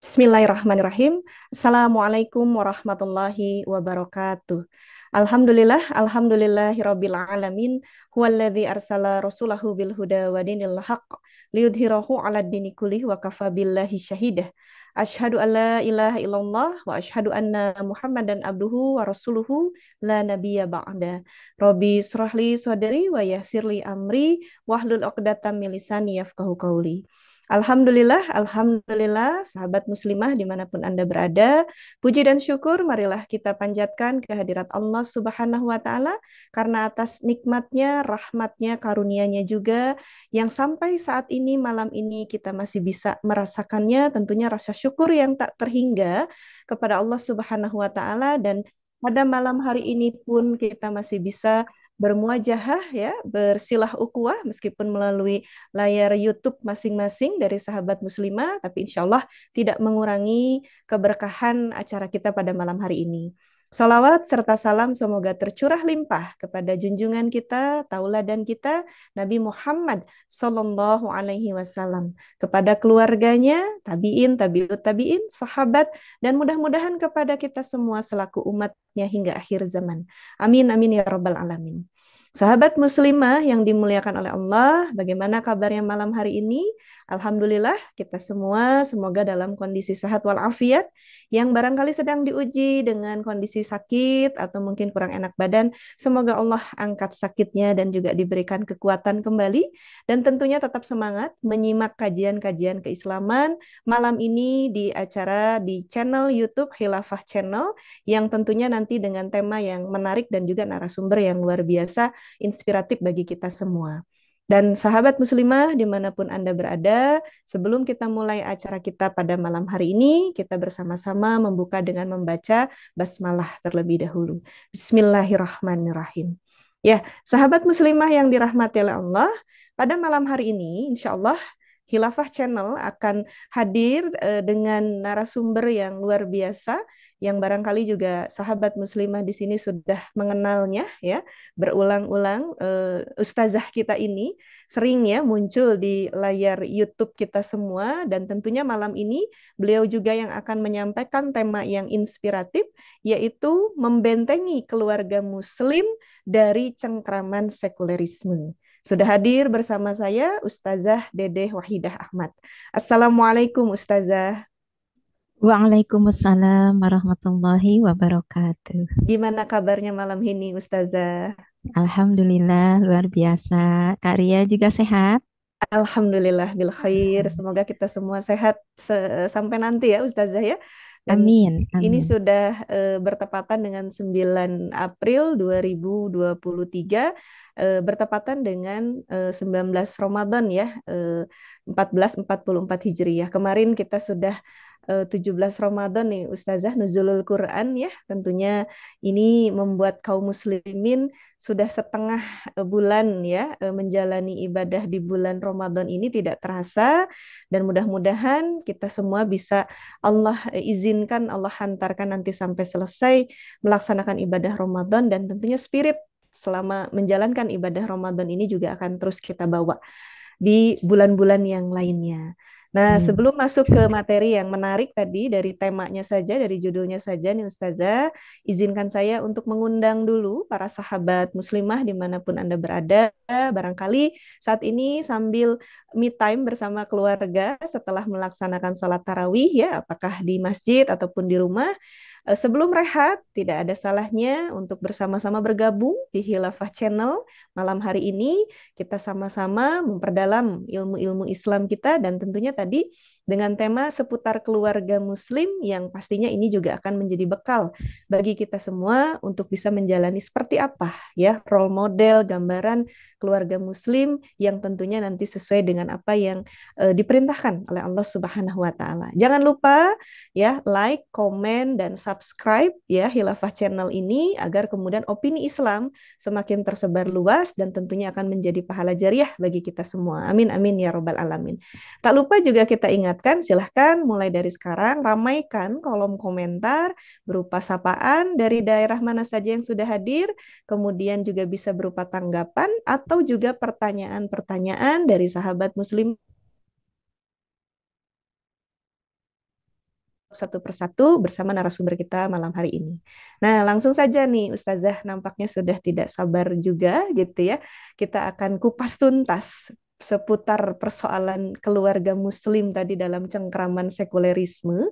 Bismillahirrahmanirrahim. Assalamualaikum warahmatullahi wabarakatuh. Alhamdulillahirabbil alamin. Huwallazi arsala rasulahu bil huda wa dinil haqq liyudhhirahu 'alad dini kullih wa kafa billahi syahidah. Asyhadu an la ilaha illallah wa asyhadu anna Muhammadan abduhu wa rasuluhu la nabiyya ba'da. Rabbi shrahli sadri wa yassirli amri wahlul 'uqdatam min lisani yafqahu qawli. Alhamdulillah, sahabat muslimah dimanapun Anda berada, puji dan syukur marilah kita panjatkan kehadirat Allah Subhanahu wa Ta'ala, karena atas nikmatnya, rahmatnya, karunia-Nya juga, yang sampai saat ini, malam ini kita masih bisa merasakannya, tentunya rasa syukur yang tak terhingga kepada Allah Subhanahu wa Ta'ala. Dan pada malam hari ini pun kita masih bisa bermuajahah, ya, bersilah ukhuwah meskipun melalui layar YouTube masing-masing dari sahabat muslimah, tapi insya Allah tidak mengurangi keberkahan acara kita pada malam hari ini. Salawat serta salam semoga tercurah limpah kepada junjungan kita, tauladan kita, Nabi Muhammad Sallallahu Alaihi Wasallam, kepada keluarganya, tabiin, tabiut tabiin, sahabat, dan mudah-mudahan kepada kita semua selaku umatnya hingga akhir zaman. Amin, amin ya rabbal alamin. Sahabat muslimah yang dimuliakan oleh Allah, bagaimana kabarnya malam hari ini? Alhamdulillah, kita semua semoga dalam kondisi sehat walafiat. Yang barangkali sedang diuji dengan kondisi sakit atau mungkin kurang enak badan, semoga Allah angkat sakitnya dan juga diberikan kekuatan kembali. Dan tentunya tetap semangat menyimak kajian-kajian keislaman malam ini di acara di channel YouTube Khilafah Channel, yang tentunya nanti dengan tema yang menarik dan juga narasumber yang luar biasa inspiratif bagi kita semua. Dan sahabat muslimah dimanapun Anda berada, sebelum kita mulai acara kita pada malam hari ini, kita bersama-sama membuka dengan membaca basmalah terlebih dahulu. Bismillahirrahmanirrahim. Ya, sahabat muslimah yang dirahmati oleh Allah, pada malam hari ini, insya Allah, Khilafah Channel akan hadir dengan narasumber yang luar biasa, yang barangkali juga sahabat muslimah di sini sudah mengenalnya, ya, berulang-ulang. Ustazah kita ini sering ya muncul di layar YouTube kita semua, dan tentunya malam ini beliau juga yang akan menyampaikan tema yang inspiratif, yaitu membentengi keluarga muslim dari cengkraman sekulerisme. Sudah hadir bersama saya Ustazah Dedeh Wahidah Ahmad. Assalamualaikum Ustazah. Waalaikumsalam warahmatullahi wabarakatuh. Gimana kabarnya malam ini Ustazah? Alhamdulillah luar biasa. Kak Ria juga sehat? Alhamdulillah bil khair. Semoga kita semua sehat sampai nanti ya Ustazah ya. Dan Amin, ini amin. sudah bertepatan dengan 9 April 2023, bertepatan dengan 19 Ramadan ya, 1444 Hijriyah. Kemarin kita sudah 17 Ramadan nih Ustazah, Nuzulul Quran ya. Tentunya ini membuat kaum muslimin sudah setengah bulan ya menjalani ibadah di bulan Ramadan ini tidak terasa, dan mudah-mudahan kita semua bisa Allah izinkan, Allah hantarkan nanti sampai selesai melaksanakan ibadah Ramadan, dan tentunya spirit selama menjalankan ibadah Ramadan ini juga akan terus kita bawa di bulan-bulan yang lainnya. Nah, Amin. sebelum masuk ke materi yang menarik tadi dari temanya saja, dari judulnya saja nih Ustazah, izinkan saya untuk mengundang dulu para sahabat muslimah dimanapun Anda berada. Barangkali saat ini sambil me time bersama keluarga setelah melaksanakan sholat tarawih ya, apakah di masjid ataupun di rumah. Sebelum rehat, tidak ada salahnya untuk bersama-sama bergabung di Khilafah Channel malam hari ini. Kita sama-sama memperdalam ilmu-ilmu Islam kita, dan tentunya tadi dengan tema seputar keluarga Muslim, yang pastinya ini juga akan menjadi bekal bagi kita semua untuk bisa menjalani seperti apa ya role model, gambaran keluarga Muslim yang tentunya nanti sesuai dengan apa yang diperintahkan oleh Allah Subhanahu wa Ta'ala. Jangan lupa ya like, komen, dan subscribe ya Khilafah Channel ini, agar kemudian opini Islam semakin tersebar luas dan tentunya akan menjadi pahala jariah bagi kita semua. Amin, amin ya robbal alamin. Tak lupa juga kita ingatkan, silahkan mulai dari sekarang ramaikan kolom komentar berupa sapaan dari daerah mana saja yang sudah hadir, kemudian juga bisa berupa tanggapan atau juga pertanyaan-pertanyaan dari sahabat muslim satu persatu bersama narasumber kita malam hari ini. Nah, langsung saja nih Ustazah nampaknya sudah tidak sabar juga gitu ya. Kita akan kupas tuntas seputar persoalan keluarga muslim tadi dalam cengkraman sekulerisme.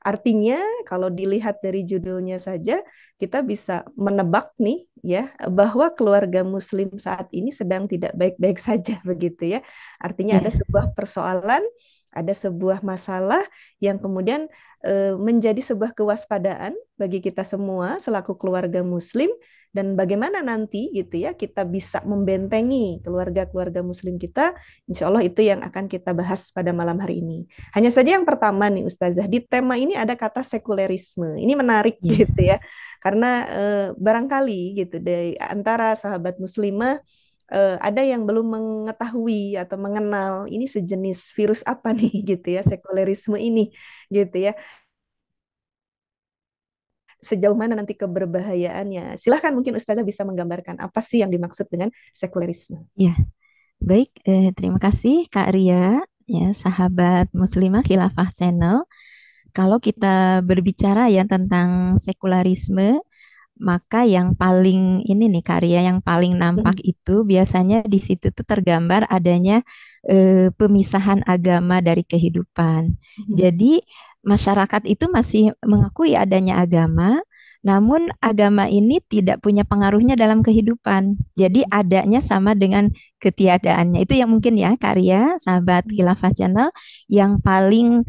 Artinya kalau dilihat dari judulnya saja kita bisa menebak nih ya bahwa keluarga muslim saat ini sedang tidak baik-baik saja begitu ya. Artinya ada Ya, sebuah persoalan, ada sebuah masalah yang kemudian menjadi sebuah kewaspadaan bagi kita semua selaku keluarga muslim dan bagaimana nanti gitu ya kita bisa membentengi keluarga-keluarga muslim kita. Insya Allah itu yang akan kita bahas pada malam hari ini. Hanya saja yang pertama nih Ustazah, di tema ini ada kata sekulerisme. Ini menarik ya, gitu ya. Karena barangkali gitu dari antara sahabat muslimah ada yang belum mengetahui atau mengenal ini sejenis virus apa nih gitu ya sekulerisme ini gitu ya, sejauh mana nanti keberbahayaannya. Silahkan mungkin Ustazah bisa menggambarkan apa sih yang dimaksud dengan sekulerisme. ya. Baik, terima kasih Kak Ria, ya, sahabat Muslimah Khilafah Channel. Kalau kita berbicara ya tentang sekularisme, maka yang paling ini nih karya yang paling nampak Mhm, itu biasanya di situ tuh tergambar adanya pemisahan agama dari kehidupan. mhm, Jadi masyarakat itu masih mengakui adanya agama, namun agama ini tidak punya pengaruhnya dalam kehidupan. Jadi adanya sama dengan ketiadaannya. Itu yang mungkin ya karya sahabat mhm, Khilafah Channel yang paling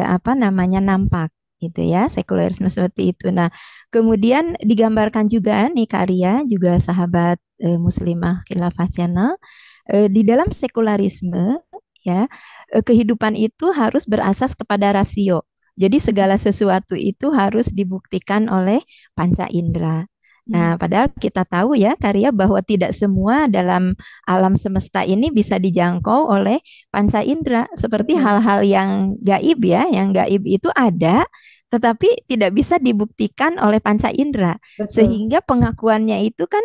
apa namanya nampak gitu ya sekularisme seperti itu. Nah, kemudian digambarkan juga nih karya juga sahabat Muslimah Khilafah Channel di dalam sekularisme ya kehidupan itu harus berasas kepada rasio. Jadi segala sesuatu itu harus dibuktikan oleh panca indera. mhm, Nah, padahal kita tahu ya karya bahwa tidak semua dalam alam semesta ini bisa dijangkau oleh panca indera. Seperti betul, hal-hal yang gaib ya, yang gaib itu ada, tetapi tidak bisa dibuktikan oleh panca indera. betul. Sehingga pengakuannya itu kan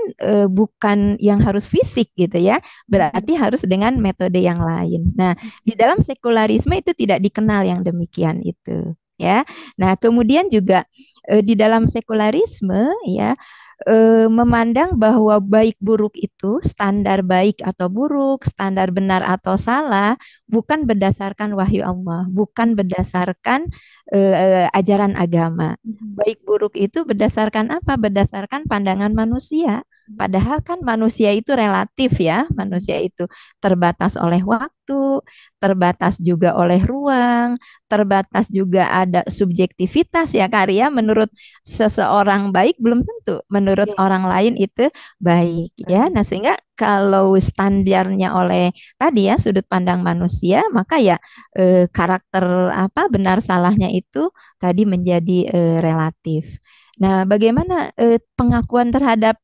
bukan yang harus fisik gitu ya, Mhm, berarti harus dengan metode yang lain. Nah, di dalam sekularisme itu tidak dikenal yang demikian itu ya. Nah, kemudian juga di dalam sekularisme ya memandang bahwa baik buruk itu standar baik atau buruk, standar benar atau salah bukan berdasarkan wahyu Allah, bukan berdasarkan ajaran agama. mhm, Baik buruk itu berdasarkan apa? Berdasarkan pandangan manusia. Padahal kan manusia itu relatif ya, mhm, manusia itu terbatas oleh waktu, terbatas juga oleh ruang, terbatas juga ada subjektivitas ya karya menurut seseorang baik belum tentu menurut iya, orang lain itu baik ya. baik. Nah, sehingga kalau standarnya oleh tadi ya sudut pandang manusia, maka ya karakter apa benar salahnya itu tadi menjadi relatif. Nah, bagaimana pengakuan terhadap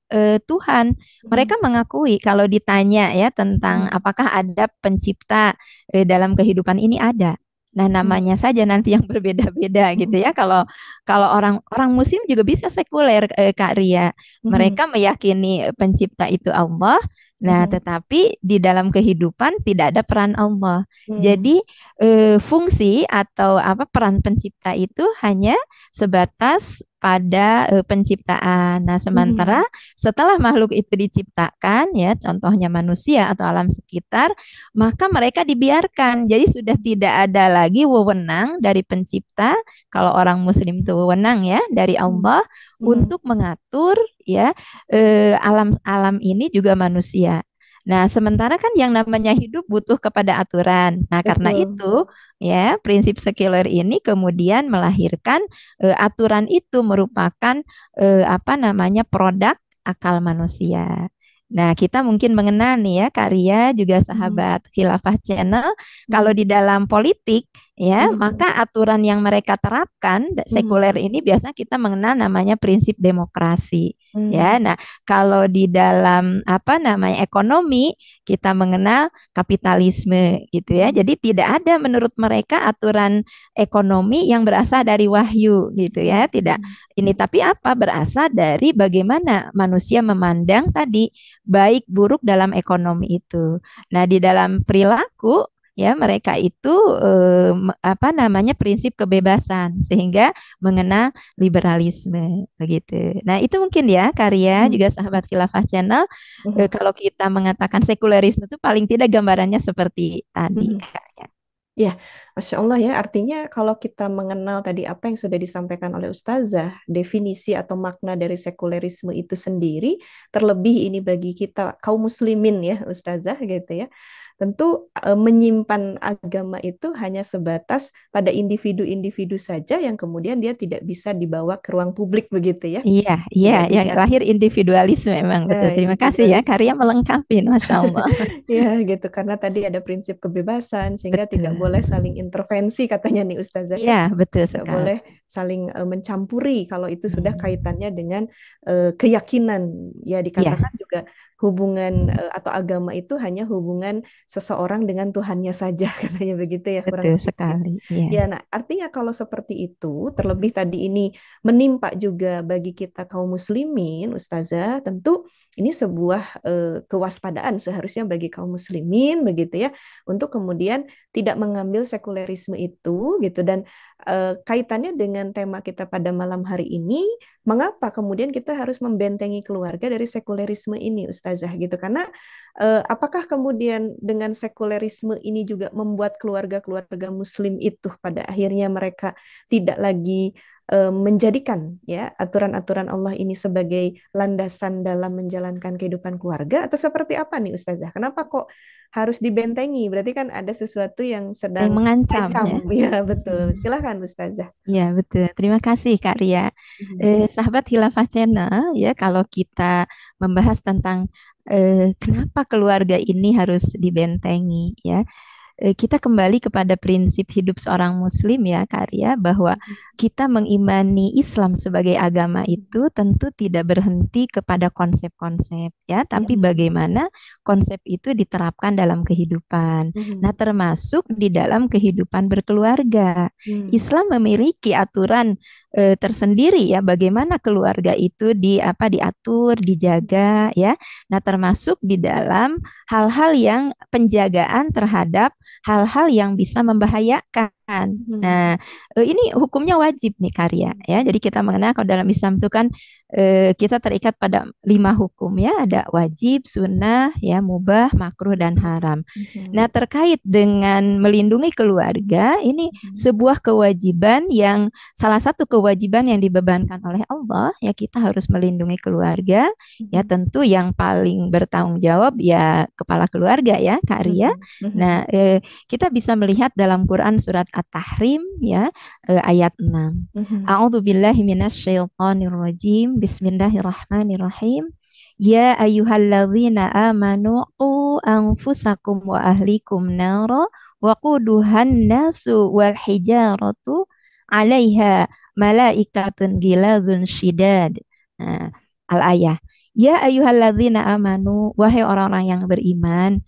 Tuhan? Mhm, Mereka mengakui kalau ditanya ya tentang mhm, apakah ada pencipta dalam kehidupan ini ada. Nah, mhm, namanya saja nanti yang berbeda-beda gitu mhm, ya. Kalau kalau orang Muslim juga bisa sekuler, Kak Ria. mhm, Mereka meyakini pencipta itu Allah. Nah, mhm, tetapi di dalam kehidupan tidak ada peran Allah. mhm, Jadi fungsi atau apa peran pencipta itu hanya sebatas pada penciptaan. Nah, sementara mhm, setelah makhluk itu diciptakan ya, contohnya manusia atau alam sekitar, maka mereka dibiarkan. Jadi sudah tidak ada lagi wewenang dari pencipta kalau orang muslim itu wewenang ya dari mhm, Allah mhm, untuk mengatur ya alam-alam ini juga manusia. Nah, sementara kan yang namanya hidup butuh kepada aturan. Nah, karena betul. itu ya prinsip sekuler ini kemudian melahirkan aturan itu merupakan apa namanya produk akal manusia. Nah, kita mungkin mengenal nih ya karya juga Mhm, sahabat Khilafah Channel kalau mhm, di dalam politik ya, mhm, maka aturan yang mereka terapkan mhm, sekuler ini biasanya kita mengenal namanya prinsip demokrasi. Ya, mhm, nah kalau di dalam apa namanya ekonomi kita mengenal kapitalisme gitu ya. mhm, Jadi tidak ada menurut mereka aturan ekonomi yang berasal dari wahyu gitu ya. mhm, Tidak mhm, ini tapi apa berasal dari bagaimana manusia memandang tadi baik buruk dalam ekonomi itu. Nah, di dalam perilaku ya mereka itu apa namanya prinsip kebebasan sehingga mengenal liberalisme begitu. Nah, itu mungkin ya karya Mhm. juga sahabat Khilafah Channel Mhm. kalau kita mengatakan sekulerisme itu paling tidak gambarannya seperti tadi. Mhm. Ya, Masya Allah ya. Artinya kalau kita mengenal tadi apa yang sudah disampaikan oleh Ustazah, definisi atau makna dari sekulerisme itu sendiri, terlebih ini bagi kita kaum muslimin ya Ustazah gitu ya. Tentu menyimpan agama itu hanya sebatas pada individu-individu saja yang kemudian dia tidak bisa dibawa ke ruang publik begitu ya. Iya, iya, Tidak yang bisa lahir individualisme memang betul. Terima kasih ya, individualisme. karya melengkapi, Masya Allah. Ya, gitu. Karena tadi ada prinsip kebebasan, sehingga tidak Betul. boleh saling intervensi, katanya nih Ustazah ya. Iya, betul Tidak sekali. boleh saling mencampuri kalau itu sudah Hmm. kaitannya dengan keyakinan. Ya, Iya, dikatakan juga hubungan atau agama itu hanya hubungan seseorang dengan Tuhannya saja, katanya begitu ya, kurang betul lebih ya. sekali. Iya. Ya, nah artinya kalau seperti itu, terlebih tadi ini menimpa juga bagi kita kaum muslimin, Ustazah, tentu ini sebuah kewaspadaan seharusnya bagi kaum muslimin begitu ya, untuk kemudian tidak mengambil sekulerisme itu gitu. Dan kaitannya dengan tema kita pada malam hari ini, mengapa kemudian kita harus membentengi keluarga dari sekulerisme ini, Ustazah gitu? Karena apakah kemudian dengan sekulerisme ini juga membuat keluarga-keluarga Muslim itu pada akhirnya mereka tidak lagi menjadikan ya aturan-aturan Allah ini sebagai landasan dalam menjalankan kehidupan keluarga, atau seperti apa nih Ustazah? Kenapa kok harus dibentengi? Berarti kan ada sesuatu yang Yang sedang mengancam ancam. ya. Ya, betul. Hmm. Silakan Ustazah. Iya, betul. Terima kasih, Kak Ria. Mhm. Sahabat Khilafah Channel, ya kalau kita membahas tentang kenapa keluarga ini harus dibentengi, ya. Kita kembali kepada prinsip hidup seorang muslim ya Karya bahwa kita mengimani Islam sebagai agama itu tentu tidak berhenti kepada konsep-konsep ya, tapi Mhm. bagaimana konsep itu diterapkan dalam kehidupan. Nah, Mhm. termasuk di dalam kehidupan berkeluarga. Mhm. Islam memiliki aturan tersendiri ya bagaimana keluarga itu diatur, dijaga ya. Nah, termasuk di dalam hal-hal yang penjagaan terhadap hal-hal yang bisa membahayakan. Mhm. Nah, ini hukumnya wajib nih karya ya. Jadi kita mengenal kalau dalam Islam itu kan kita terikat pada 5 hukum ya, ada wajib, sunnah, ya, mubah, makruh dan haram. Nah, Mhm. terkait dengan melindungi keluarga, ini Mhm. sebuah kewajiban yang salah satu kewajiban yang dibebankan oleh Allah ya, kita harus melindungi keluarga ya, Mhm. tentu yang paling bertanggung jawab ya kepala keluarga ya Kak Ria. Mhm. Nah, Mhm. kita bisa melihat dalam Quran surat At-Tahrim ya ayat 6. Mhm. A'udzubillahi minasyaitonirrajim. Bismillahirrahmanirrahim. Ya ayyuhalladzina amanu qu anfusakum wa ahlikum nara wa quduhan nasu wal hijaratu 'alaiha malaikatun giladzun syidad. Nah, al-ayah. Ya ayyuhalladzina amanu, wahai orang-orang yang beriman,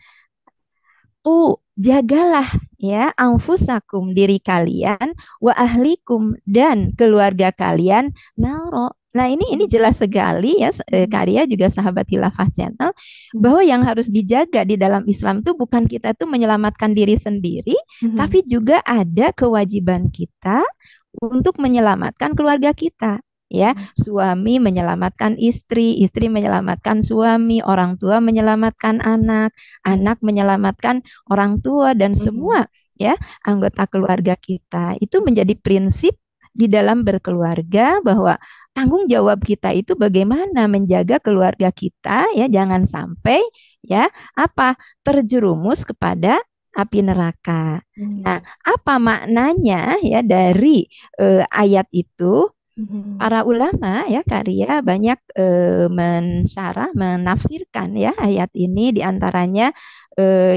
jagalah ya anfusakum diri kalian wa ahlikum dan keluarga kalian naro. Nah, ini jelas sekali ya Mhm. karya juga sahabat Hilafah Channel Mhm. bahwa yang harus dijaga di dalam Islam itu bukan kita tuh menyelamatkan diri sendiri, Mhm. tapi juga ada kewajiban kita untuk menyelamatkan keluarga kita. Ya, Mhm. suami menyelamatkan istri, istri menyelamatkan suami, orang tua menyelamatkan anak, Mhm. anak menyelamatkan orang tua dan Mhm. semua ya anggota keluarga kita. Itu menjadi prinsip di dalam berkeluarga bahwa tanggung jawab kita itu bagaimana menjaga keluarga kita ya, jangan sampai ya apa terjerumus kepada api neraka. Nah, Mhm. apa maknanya ya dari ayat itu? Mhm. Para ulama ya karya banyak mensyarah menafsirkan ya ayat ini diantaranya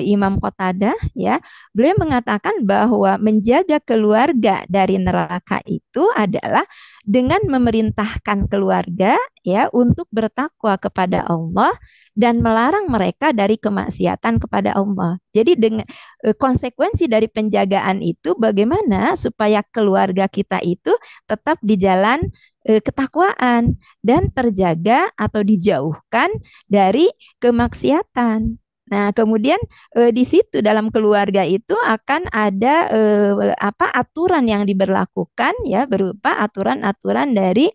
Imam Qatadah ya, beliau mengatakan bahwa menjaga keluarga dari neraka itu adalah dengan memerintahkan keluarga ya untuk bertakwa kepada Allah dan melarang mereka dari kemaksiatan kepada Allah. Jadi dengan konsekuensi dari penjagaan itu bagaimana supaya keluarga kita itu tetap di jalan ketakwaan dan terjaga atau dijauhkan dari kemaksiatan. Nah, kemudian di situ dalam keluarga itu akan ada aturan yang diberlakukan ya berupa aturan-aturan dari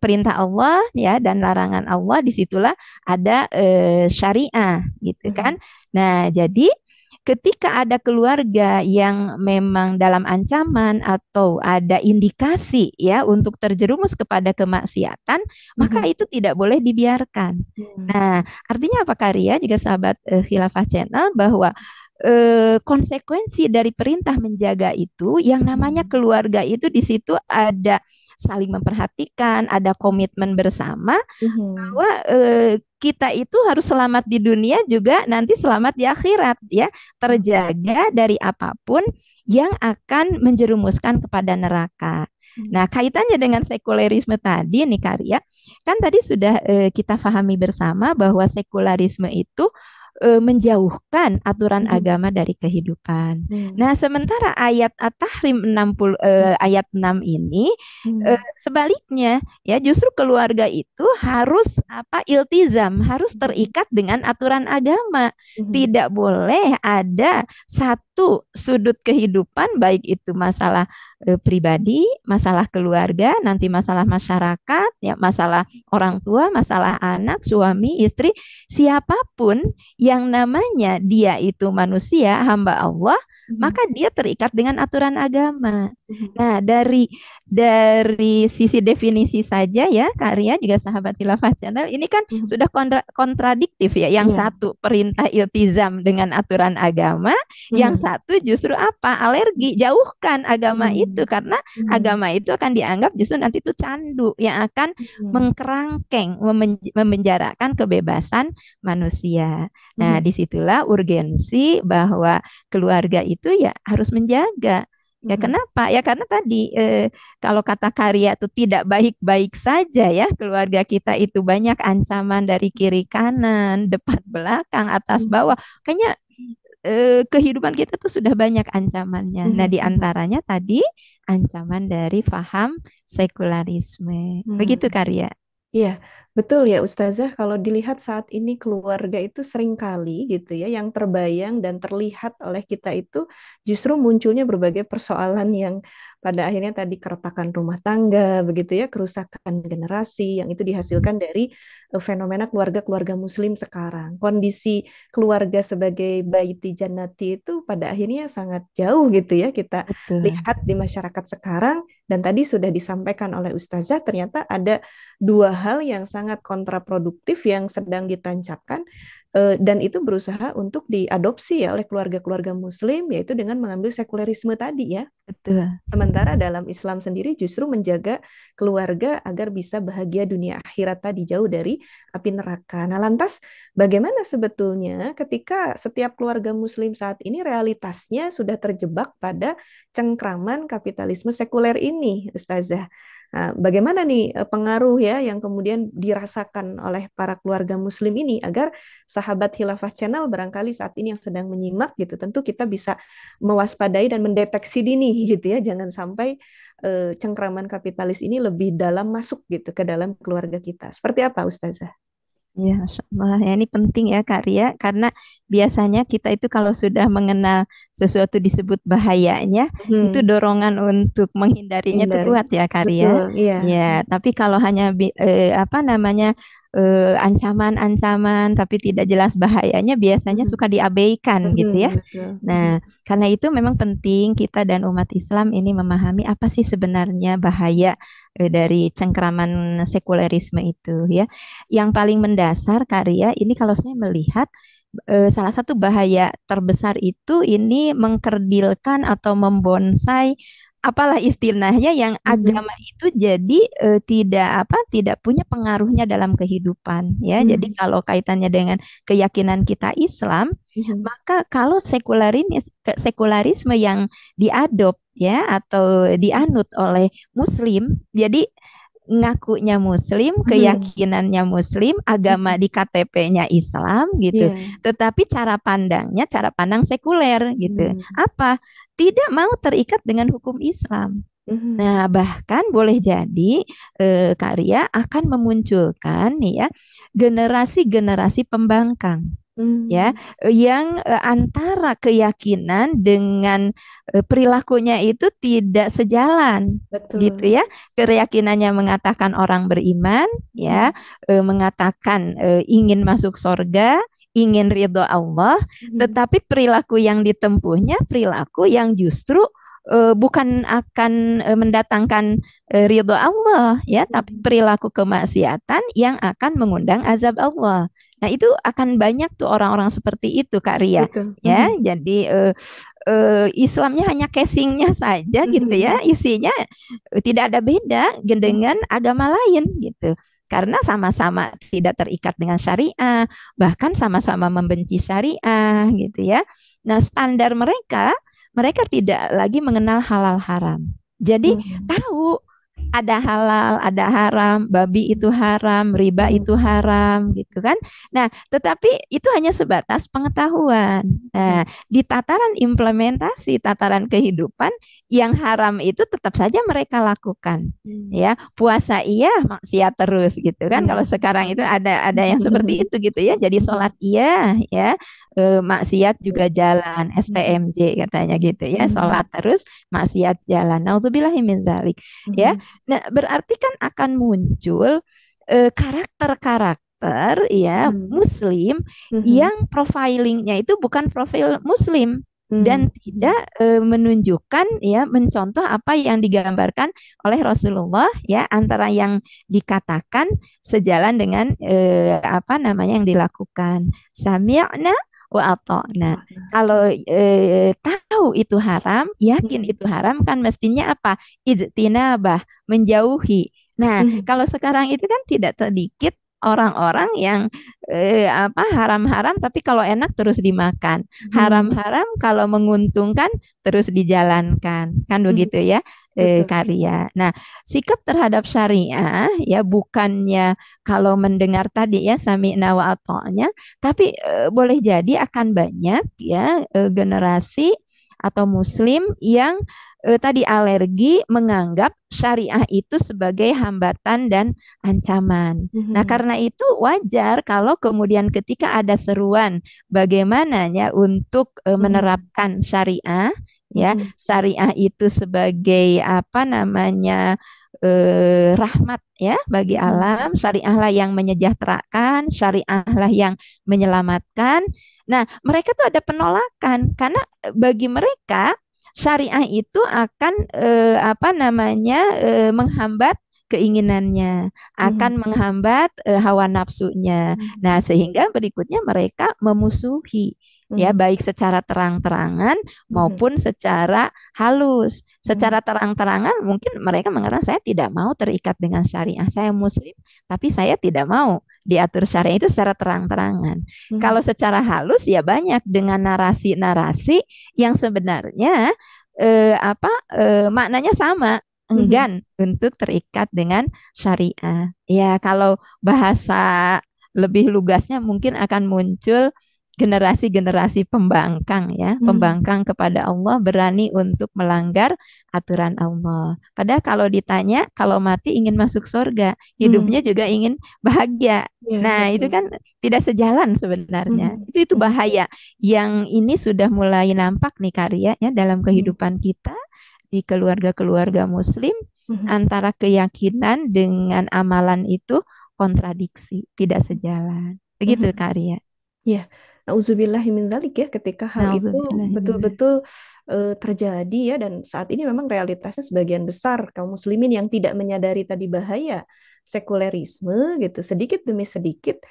perintah Allah ya dan larangan Allah. Disitulah ada syariah gitu kan. Mhm. Nah, jadi ketika ada keluarga yang memang dalam ancaman atau ada indikasi ya untuk terjerumus kepada kemaksiatan, maka Mhm. itu tidak boleh dibiarkan. Hmm. Nah, artinya apa Karya juga sahabat Khilafah Channel bahwa konsekuensi dari perintah menjaga itu yang namanya Hmm. keluarga itu di situ ada saling memperhatikan, ada komitmen bersama Mhm. bahwa kita itu harus selamat di dunia juga nanti selamat di akhirat ya, terjaga dari apapun yang akan menjerumuskan kepada neraka. Hmm. Nah, kaitannya dengan sekulerisme tadi nih Karya, kan tadi sudah kita pahami bersama bahwa sekularisme itu menjauhkan aturan Mhm. agama dari kehidupan. Hmm. Nah, sementara ayat At-Tahrim 60 ayat 6 ini Hmm. sebaliknya ya justru keluarga itu harus iltizam, harus Mhm. terikat dengan aturan agama. Mhm. Tidak boleh ada satu sudut kehidupan baik itu masalah pribadi, masalah keluarga, nanti masalah masyarakat, ya masalah orang tua, masalah anak, suami, istri, siapapun yang namanya dia itu manusia, hamba Allah, Mhm. maka dia terikat dengan aturan agama. Mhm. Nah, dari sisi definisi saja ya, Karya juga sahabat Khilafah Channel ini kan Mhm. sudah kontradiktif ya. Yang Iya. satu perintah iltizam dengan aturan agama, yang Mhm. satu justru apa? Alergi, jauhkan agama itu Mhm. karena Mhm. agama itu akan dianggap justru nanti itu candu yang akan Mhm. mengkerangkeng, memenjarakan kebebasan manusia. Nah, Mhm. disitulah urgensi bahwa keluarga itu ya harus menjaga. Ya Mhm. kenapa? Ya karena tadi kalau kata Karya itu tidak baik-baik saja ya keluarga kita itu banyak ancaman dari kiri kanan, depan belakang, atas Mhm. bawah. Kayaknya kehidupan kita tuh sudah banyak ancamannya. Nah, Mhm. di Mhm. antaranya tadi ancaman dari faham sekularisme. Begitu Hmm. Karya. Iya, betul ya Ustazah. Kalau dilihat saat ini keluarga itu seringkali gitu ya, yang terbayang dan terlihat oleh kita itu justru munculnya berbagai persoalan yang pada akhirnya tadi keretakan rumah tangga, begitu ya, kerusakan generasi yang itu dihasilkan dari fenomena keluarga-keluarga Muslim sekarang. Kondisi keluarga sebagai baiti jannati itu pada akhirnya sangat jauh gitu ya kita Betul. lihat di masyarakat sekarang. Dan tadi sudah disampaikan oleh Ustazah, ternyata ada dua hal yang sangat kontraproduktif yang sedang ditancapkan dan itu berusaha untuk diadopsi ya oleh keluarga-keluarga Muslim yaitu dengan mengambil sekulerisme tadi ya. Betul. Sementara dalam Islam sendiri justru menjaga keluarga agar bisa bahagia dunia akhirat tadi jauh dari api neraka. Nah, lantas bagaimana sebetulnya ketika setiap keluarga Muslim saat ini realitasnya sudah terjebak pada cengkraman kapitalisme sekuler ini, Ustazah? Nah, bagaimana nih pengaruh ya yang kemudian dirasakan oleh para keluarga Muslim ini agar sahabat Khilafah Channel barangkali saat ini yang sedang menyimak gitu, tentu kita bisa mewaspadai dan mendeteksi dini gitu ya, jangan sampai cengkraman kapitalis ini lebih dalam masuk gitu ke dalam keluarga kita. Seperti apa, Ustazah? Ya, Masya Allah. Ya, ini penting ya, Kak Ria, karena biasanya kita itu kalau sudah mengenal sesuatu disebut bahayanya, itu Hmm, dorongan untuk menghindarinya itu hindari. kuat ya, Kak Ria. Betul, iya. Ya, tapi kalau hanya ancaman-ancaman tapi tidak jelas bahayanya, biasanya Mhm. suka diabaikan gitu ya. Mhm, betul. Nah, Mhm. karena itu memang penting kita dan umat Islam ini memahami apa sih sebenarnya bahaya dari cengkraman sekulerisme itu ya. Yang paling mendasar karya ini kalau saya melihat salah satu bahaya terbesar itu ini mengkerdilkan atau membonsai apalah istilahnya yang Mhm. agama itu jadi tidak punya pengaruhnya dalam kehidupan ya. Jadi Mhm. kalau kaitannya dengan keyakinan kita Islam, Mhm. maka kalau sekularisme yang diadop ya atau dianut oleh Muslim, jadi ngakunya Muslim, Mhm. keyakinannya Muslim, agama Mhm. di KTP-nya Islam gitu. Iya. Tetapi cara pandangnya cara pandang sekuler gitu. Mhm. Apa? Tidak mau terikat dengan hukum Islam. Mhm. Nah, bahkan boleh jadi karya akan memunculkan nih ya generasi-generasi pembangkang. ya, Hmm, yang antara keyakinan dengan perilakunya itu tidak sejalan gitu betul. ya. Keyakinannya mengatakan orang beriman ya, Hmm, mengatakan ingin masuk surga, ingin ridho Allah, hmm, tetapi perilaku yang ditempuhnya perilaku yang justru bukan akan mendatangkan ridho Allah ya, tapi hmm, perilaku kemaksiatan yang akan mengundang azab Allah. Nah, itu akan banyak tuh orang-orang seperti itu, Kak Ria. betul. Ya, Hmm, jadi Islamnya hanya casingnya saja hmm, gitu ya, hmm, isinya tidak ada beda hmm, dengan agama lain gitu. Karena sama-sama tidak terikat dengan syariah, bahkan sama-sama membenci syariah gitu ya. Nah, standar mereka, mereka tidak lagi mengenal halal haram. Jadi hmm, tahu ada halal, ada haram, babi itu haram, riba hmm, itu haram, gitu kan. Nah, tetapi itu hanya sebatas pengetahuan. hmm, Nah, di tataran implementasi, tataran kehidupan, yang haram itu tetap saja mereka lakukan. hmm, Ya, puasa iya, maksiat terus gitu kan. Kalau hmm, sekarang itu ada yang seperti itu gitu ya. Jadi hmm, sholat iya, ya, maksiat juga jalan, STMJ katanya gitu ya. hmm, Sholat terus, maksiat jalan. Naudzubillahi min dzalik ya. hmm, Nah, berarti kan akan muncul karakter-karakter ya hmm, Muslim hmm, yang profilingnya itu bukan profil Muslim hmm, dan tidak menunjukkan ya mencontoh apa yang digambarkan oleh Rasulullah ya antara yang dikatakan sejalan dengan apa namanya yang dilakukan. Sami'na wa ata'na. Kalau tahu itu haram, yakin hmm, itu haram kan mestinya apa? Ijtinabah, menjauhi. Nah, hmm, kalau sekarang itu kan tidak sedikit orang-orang yang apa haram-haram tapi kalau enak terus dimakan. hmm, Haram-haram kalau menguntungkan terus dijalankan. Kan hmm, begitu ya, betul. Karya. Nah, sikap terhadap syariah ya bukannya kalau mendengar tadi ya sami'na wa ata'nya, tapi boleh jadi akan banyak ya generasi atau muslim yang tadi alergi menganggap syariah itu sebagai hambatan dan ancaman. Nah, Hmm, karena itu wajar kalau kemudian ketika ada seruan bagaimana ya untuk hmm, menerapkan syariah ya, hmm, syariah itu sebagai apa namanya rahmat ya bagi hmm, alam, syariah lah yang menyejahterakan, syariah lah yang menyelamatkan. Nah, mereka tuh ada penolakan karena bagi mereka syariah itu akan apa namanya menghambat keinginannya, akan hmm, menghambat hawa nafsunya. hmm, Nah, sehingga berikutnya mereka memusuhi ya hmm, baik secara terang-terangan hmm, maupun secara halus. hmm, Secara terang-terangan mungkin mereka mengatakan saya tidak mau terikat dengan syariah. Saya muslim, tapi saya tidak mau diatur syariah itu secara terang-terangan. hmm, Kalau secara halus ya banyak dengan narasi-narasi yang sebenarnya apa maknanya sama, hmm, enggan untuk terikat dengan syariah. Ya, kalau bahasa lebih lugasnya mungkin akan muncul generasi-generasi pembangkang ya, hmm, pembangkang kepada Allah berani untuk melanggar aturan Allah. Padahal kalau ditanya, kalau mati ingin masuk surga, hmm, hidupnya juga ingin bahagia. ya Nah, itu betul. kan tidak sejalan sebenarnya. Hmm, Itu hmm, bahaya yang ini sudah mulai nampak nih karyanya dalam hmm, kehidupan kita di keluarga-keluarga muslim hmm, antara keyakinan dengan amalan itu kontradiksi, tidak sejalan. Begitu hmm. Karya. Ya, nauzubillahi min dzalik ya ketika hal itu Nauzubillahi. betul-betul terjadi ya dan saat ini memang realitasnya sebagian besar kaum muslimin yang tidak menyadari tadi bahaya sekulerisme gitu sedikit demi sedikit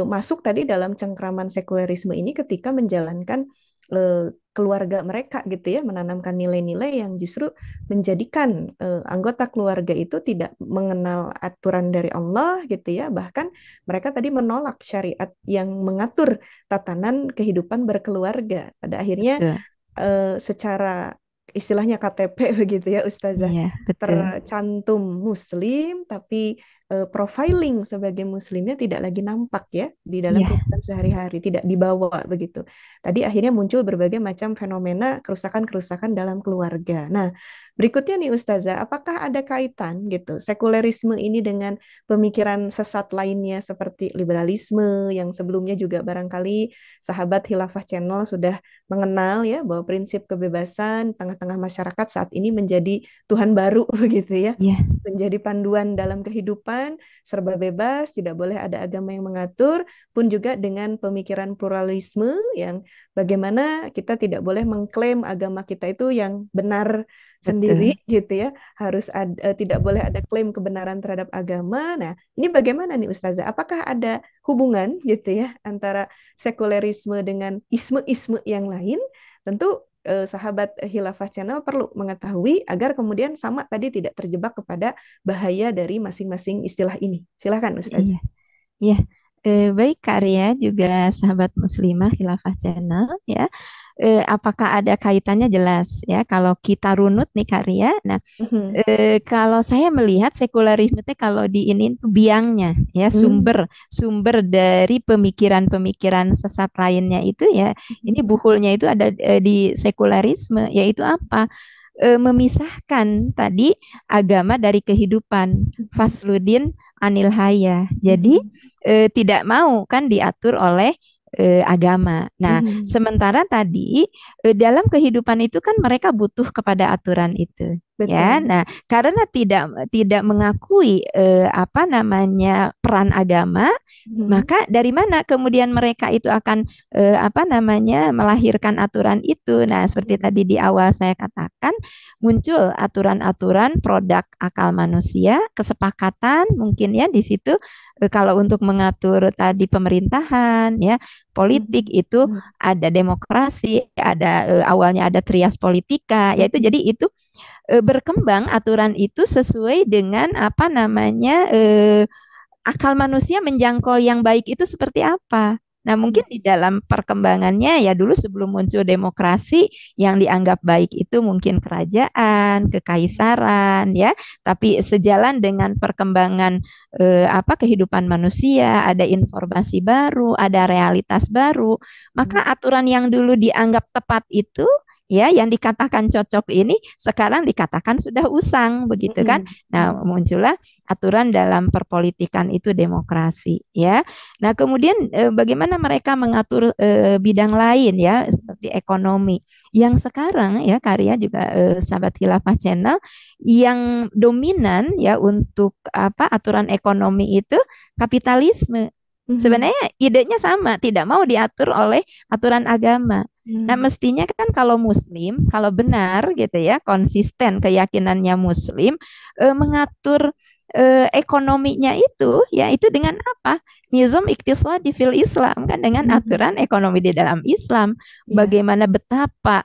masuk tadi dalam cengkraman sekulerisme ini ketika menjalankan keluarga mereka gitu ya menanamkan nilai-nilai yang justru menjadikan anggota keluarga itu tidak mengenal aturan dari Allah gitu ya bahkan mereka tadi menolak syariat yang mengatur tatanan kehidupan berkeluarga. Pada akhirnya Betul. secara istilahnya KTP begitu ya Ustazah, Iya, betul. tercantum Muslim tapi profiling sebagai Muslimnya tidak lagi nampak ya di dalam Iya, kehidupan sehari-hari, tidak dibawa begitu. Tadi akhirnya muncul berbagai macam fenomena kerusakan-kerusakan dalam keluarga. Nah, Berikutnya nih Ustazah, apakah ada kaitan gitu sekulerisme ini dengan pemikiran sesat lainnya seperti liberalisme yang sebelumnya juga barangkali sahabat Khilafah Channel sudah mengenal ya bahwa prinsip kebebasan tengah-tengah masyarakat saat ini menjadi Tuhan baru begitu ya. Iya, Menjadi panduan dalam kehidupan, serba bebas, tidak boleh ada agama yang mengatur, pun juga dengan pemikiran pluralisme yang bagaimana kita tidak boleh mengklaim agama kita itu yang benar sendiri betul. gitu ya, harus ada, tidak boleh ada klaim kebenaran terhadap agama. Nah, ini bagaimana nih Ustazah? Apakah ada hubungan gitu ya antara sekulerisme dengan isme-isme yang lain? Tentu sahabat Hilafah Channel perlu mengetahui agar kemudian sama tadi tidak terjebak kepada bahaya dari masing-masing istilah ini. Silakan Iya, Ustazah. iya. Baik Kak Ria, juga sahabat muslimah Khilafah Channel ya. Apakah ada kaitannya jelas ya kalau kita runut nih Kak Ria. Nah, Mhm. kalau saya melihat sekularisme itu kalau di ini tuh biangnya ya Hmm. sumber dari pemikiran-pemikiran sesat lainnya itu ya ini buhulnya itu ada di sekularisme yaitu apa? Memisahkan tadi agama dari kehidupan. Fasludin anil haya. Jadi Mhm. tidak mau kan diatur oleh agama. Nah, Mhm. sementara tadi dalam kehidupan itu kan mereka butuh kepada aturan itu. Ya, Betul. nah karena tidak tidak mengakui apa namanya peran agama, Mhm. maka dari mana kemudian mereka itu akan apa namanya melahirkan aturan itu. Nah, seperti tadi di awal saya katakan, muncul aturan-aturan produk akal manusia, kesepakatan mungkin ya di situ kalau untuk mengatur tadi pemerintahan ya, politik Mhm. itu Mhm. ada demokrasi, ada awalnya ada trias politika, yaitu Mhm. jadi itu berkembang aturan itu sesuai dengan apa namanya akal manusia menjangkau yang baik itu seperti apa. Nah, mungkin di dalam perkembangannya ya dulu sebelum muncul demokrasi yang dianggap baik itu mungkin kerajaan, kekaisaran ya, tapi sejalan dengan perkembangan apa kehidupan manusia, ada informasi baru, ada realitas baru, maka Mhm. aturan yang dulu dianggap tepat itu ya yang dikatakan cocok ini sekarang dikatakan sudah usang begitu kan. Mhm. Nah, Mhm. muncullah aturan dalam perpolitikan itu demokrasi ya. Nah, kemudian bagaimana mereka mengatur bidang lain ya seperti ekonomi yang sekarang ya karya juga sahabat Khilafah Channel yang dominan ya untuk apa aturan ekonomi itu kapitalisme. Mhm. Sebenarnya idenya sama, tidak mau diatur oleh aturan agama. Nah, Mhm. mestinya kan kalau muslim, kalau benar gitu ya, konsisten keyakinannya muslim mengatur ekonominya itu ya itu dengan apa? Nizam iktisadi fil Islam kan dengan Mhm. aturan ekonomi di dalam Islam. Iya. Bagaimana betapa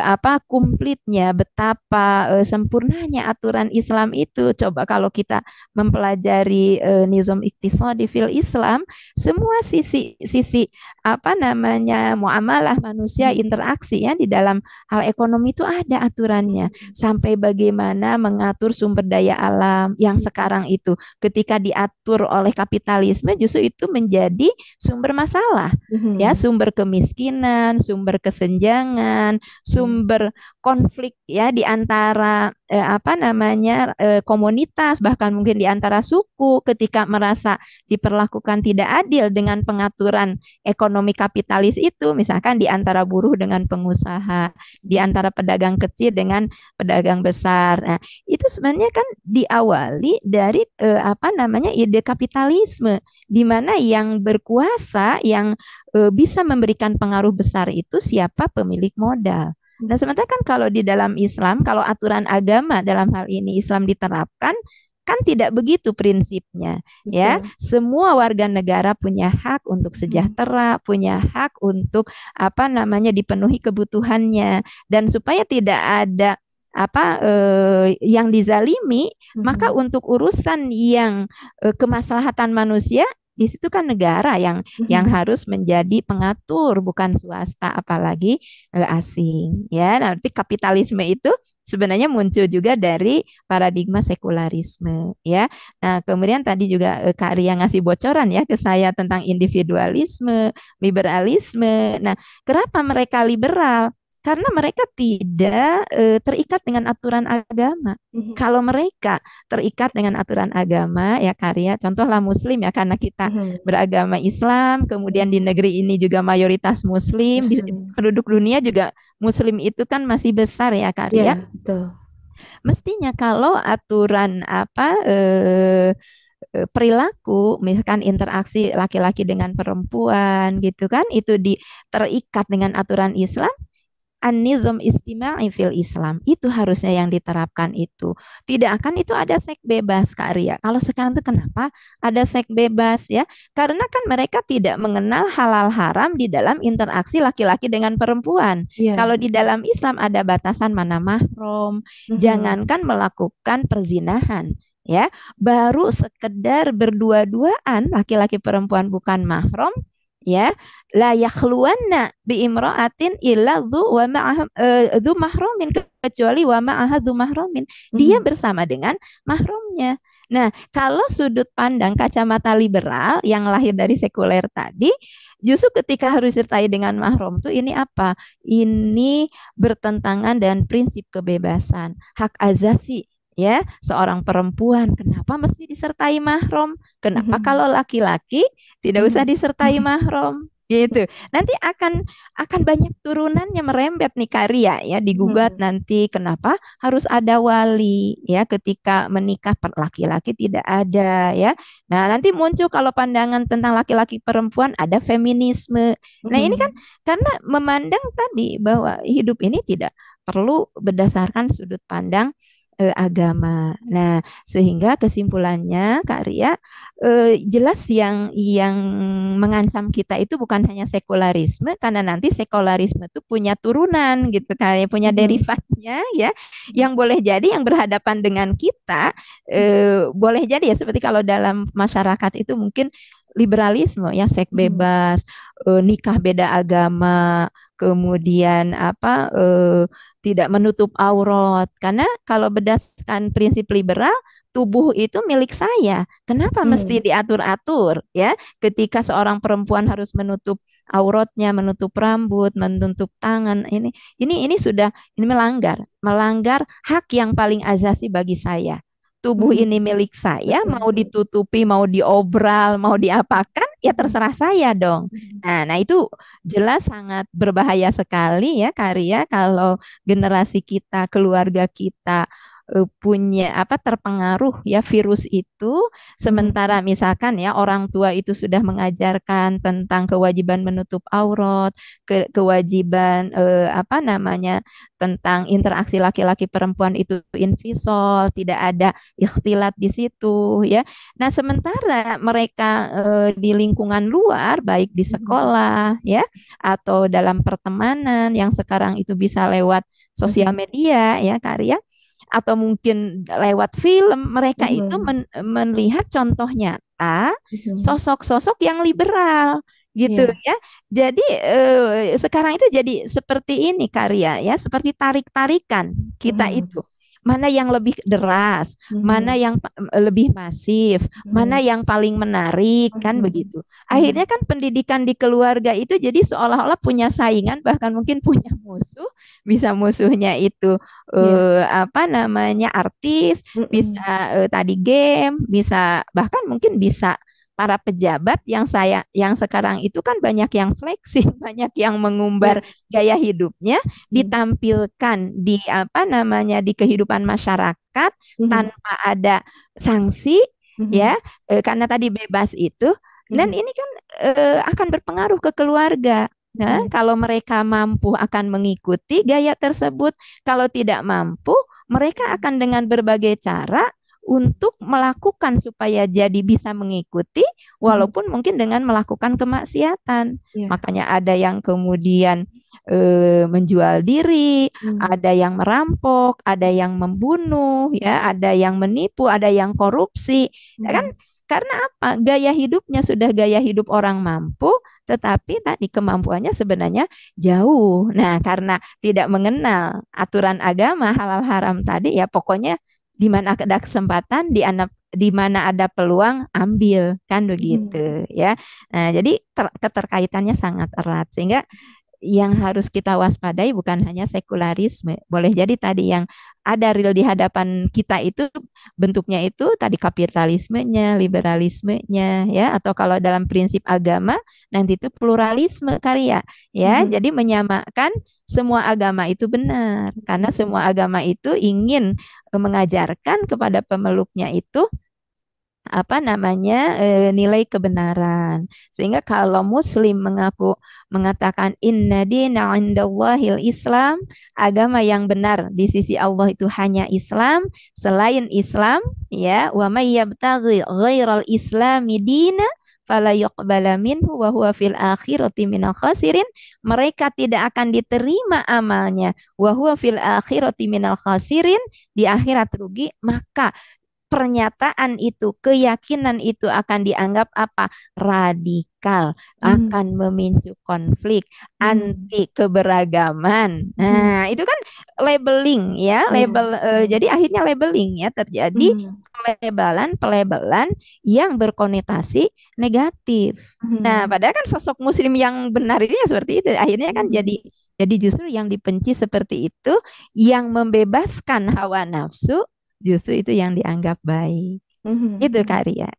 apa kumplitnya, betapa sempurnanya aturan Islam itu. Coba kalau kita mempelajari nizam iktisadi fil Islam, semua sisi apa namanya muamalah manusia Mhm. interaksi ya di dalam hal ekonomi itu ada aturannya Mhm. sampai bagaimana mengatur sumber daya alam yang sekarang itu ketika diatur oleh kapitalisme justru itu menjadi sumber masalah ya Mhm. sumber kemiskinan, sumber kesenjangan, Mhm. sumber konflik ya di antara apa namanya komunitas bahkan mungkin di antara suku ketika merasa diperlakukan tidak adil dengan pengaturan ekonomi kapitalis itu misalkan di antara buruh dengan pengusaha, di antara pedagang kecil dengan pedagang besar. Nah, itu sebenarnya kan diawali dari apa namanya ide kapitalisme di mana yang berkuasa yang bisa memberikan pengaruh besar itu siapa pemilik modal. Nah, sementara kan kalau di dalam Islam, kalau aturan agama dalam hal ini Islam diterapkan, kan tidak begitu prinsipnya, ya. Betul. Semua warga negara punya hak untuk Mhm. sejahtera, punya hak untuk apa namanya dipenuhi kebutuhannya, dan supaya tidak ada apa yang dizalimi, maka Mhm. untuk urusan yang kemaslahatan manusia di situ kan negara yang Mhm. harus menjadi pengatur bukan swasta apalagi asing ya nanti kapitalisme itu sebenarnya muncul juga dari paradigma sekularisme ya nah kemudian tadi juga Kak Ria ngasih bocoran ya ke saya tentang individualisme liberalisme nah kenapa mereka liberal Karena mereka tidak terikat dengan aturan agama. Mhm. Kalau mereka terikat dengan aturan agama, ya karya, contohlah Muslim ya, karena kita Mhm. beragama Islam, kemudian di Mhm. negeri ini juga mayoritas Muslim, Muslim. penduduk dunia juga Muslim itu kan masih besar ya karya. Ya, betul. Mestinya kalau aturan perilaku, misalkan interaksi laki-laki dengan perempuan gitu kan, itu terikat dengan aturan Islam, an-nizam istima'i fil Islam. Itu harusnya yang diterapkan itu. Tidak akan itu ada seks bebas, Kak Arya. Kalau sekarang tuh kenapa ada seks bebas ya? Karena kan mereka tidak mengenal halal haram di dalam interaksi laki-laki dengan perempuan. Iya, Kalau di betul. dalam Islam ada batasan mana mahram, Mhm. jangankan melakukan perzinahan ya, baru sekedar berdua-duaan laki-laki perempuan bukan mahram ya, la yakhluwanna bi imra'atin illa dzu mahramin, kecuali wa ma'aha dzu mahramin, dia Mhm. bersama dengan mahramnya. Nah, kalau sudut pandang kacamata liberal yang lahir dari sekuler tadi, justru ketika harus disertai dengan mahram tuh ini apa? Ini bertentangan dengan prinsip kebebasan, hak azasi ya, seorang perempuan kenapa mesti disertai mahram? Kenapa Mhm. kalau laki-laki tidak usah Mhm. disertai mahram gitu. Nanti akan banyak turunannya merembet nih karya ya, digugat Mhm. nanti kenapa harus ada wali ya ketika menikah laki-laki tidak ada ya. Nah, nanti muncul kalau pandangan tentang laki-laki perempuan ada feminisme. Nah, ini kan Mhm. karena memandang tadi bahwa hidup ini tidak perlu berdasarkan sudut pandang agama. Nah, sehingga kesimpulannya Kak Ria, jelas yang mengancam kita itu bukan hanya sekularisme, karena nanti sekularisme itu punya turunan gitu, kayak punya Mhm. derivatnya ya, yang boleh jadi yang berhadapan dengan kita, boleh jadi ya seperti kalau dalam masyarakat itu mungkin liberalisme ya, seks Mhm. bebas, nikah beda agama, kemudian tidak menutup aurat. Karena kalau berdasarkan prinsip liberal, tubuh itu milik saya. Kenapa mesti Mhm. diatur-atur ya? Ketika seorang perempuan harus menutup auratnya, menutup rambut, menutup tangan, ini sudah ini melanggar hak yang paling azasi bagi saya. Tubuh Mhm. ini milik saya, mau Betul. ditutupi, mau diobral, mau diapakan, ya Mhm. terserah saya dong. Mhm. Nah, itu jelas sangat berbahaya sekali ya Karya, kalau generasi kita, keluarga kita punya apa, terpengaruh ya virus itu, Mhm. sementara misalkan ya orang tua itu sudah mengajarkan tentang kewajiban menutup aurat, kewajiban apa namanya, tentang interaksi laki-laki perempuan itu invisol, tidak ada ikhtilat di situ ya. Nah, sementara mereka di lingkungan luar, baik di Mhm. sekolah ya atau dalam pertemanan yang sekarang itu bisa lewat sosial Mhm. media ya karya, atau mungkin lewat film, mereka itu Mhm. melihat contoh nyata Mhm. sosok-sosok yang liberal gitu Iya. ya. Jadi sekarang itu jadi seperti ini karya ya, seperti tarik-tarikan kita Mhm. itu. Mana yang lebih deras, mana Mhm. yang lebih masif, mana Mhm. yang paling menarik, kan Mhm. begitu. Akhirnya Mhm. kan pendidikan di keluarga itu jadi seolah-olah punya saingan, bahkan mungkin punya musuh, bisa musuhnya itu Iya. apa namanya, artis, Mhm. bisa tadi game, bisa bahkan mungkin bisa para pejabat yang sekarang itu kan banyak yang flexing, banyak yang mengumbar Iya. gaya hidupnya, Mhm. ditampilkan di apa namanya, di kehidupan masyarakat Mhm. tanpa ada sanksi ya, Mhm. karena tadi bebas itu, dan Mhm. ini kan akan berpengaruh ke keluarga. Nah, Mhm. kalau mereka mampu akan mengikuti gaya tersebut, kalau tidak mampu, mereka Mhm. akan dengan berbagai cara untuk melakukan supaya jadi bisa mengikuti, Mhm. walaupun mungkin dengan melakukan kemaksiatan. Iya. Makanya ada yang kemudian menjual diri, Mhm. ada yang merampok, ada yang membunuh, ya, ada yang menipu, ada yang korupsi, ya kan? Mhm. Karena apa? Gaya hidupnya sudah gaya hidup orang mampu, tetapi tadi kemampuannya sebenarnya jauh. Nah, karena tidak mengenal aturan agama halal haram tadi, ya pokoknya di mana ada kesempatan, di mana ada peluang, ambil, kan Mhm. begitu ya. Nah, jadi keterkaitannya sangat erat, sehingga yang harus kita waspadai bukan hanya sekularisme. Boleh jadi tadi yang ada real di hadapan kita itu bentuknya itu tadi kapitalismenya, liberalismenya, ya, atau kalau dalam prinsip agama nanti itu pluralisme karya, ya. Mhm. Jadi menyamakan semua agama itu benar, karena semua agama itu ingin mengajarkan kepada pemeluknya itu apa namanya nilai kebenaran, sehingga kalau Muslim mengatakan inna dina indallahil Islam, agama yang benar di sisi Allah itu hanya Islam, selain Islam, ya, wa may yabtaghi ghairal islami dina fala yuqbala minhu wa huwa fil akhirati minal khasirin, mereka tidak akan diterima amalnya, wa huwa fil akhirati minal khasirin, di akhirat rugi. Maka pernyataan itu, keyakinan itu akan dianggap apa? Radikal, Mhm. akan memicu konflik, Mhm. anti keberagaman. Mhm. Nah, itu kan labeling, ya, Iya, label, betul. jadi akhirnya labeling, ya, terjadi Mhm. pelebelan yang berkonotasi negatif. Nah, Mhm. padahal kan sosok muslim yang benar itu ya seperti itu. Akhirnya kan Mhm. jadi justru yang dibenci seperti itu, yang membebaskan hawa nafsu, justru itu yang dianggap baik. Mhm. Itu Mhm. Kak Ria.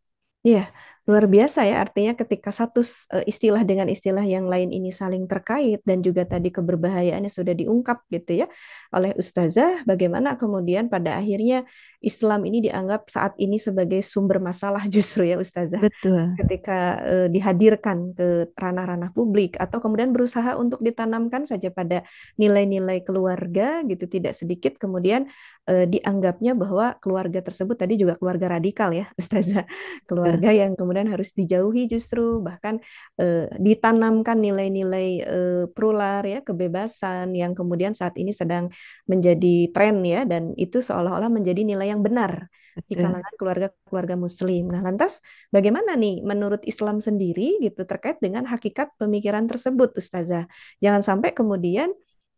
Iya, luar biasa ya. Artinya ketika satu istilah dengan istilah yang lain ini saling terkait dan juga tadi keberbahayaannya sudah diungkap gitu ya oleh Ustazah, bagaimana kemudian pada akhirnya Islam ini dianggap saat ini sebagai sumber masalah justru ya Ustazah. Betul, Ketika dihadirkan ke ranah-ranah publik atau kemudian berusaha untuk ditanamkan saja pada nilai-nilai keluarga gitu, tidak sedikit kemudian dianggapnya bahwa keluarga tersebut tadi juga keluarga radikal ya Ustazah, betul. keluarga yang kemudian harus dijauhi justru, bahkan ditanamkan nilai-nilai plural ya, kebebasan yang kemudian saat ini sedang menjadi tren ya, dan itu seolah-olah menjadi nilai yang benar di Betul. kalangan keluarga-keluarga Muslim. Nah, lantas bagaimana nih menurut Islam sendiri gitu terkait dengan hakikat pemikiran tersebut, Ustazah? Jangan sampai kemudian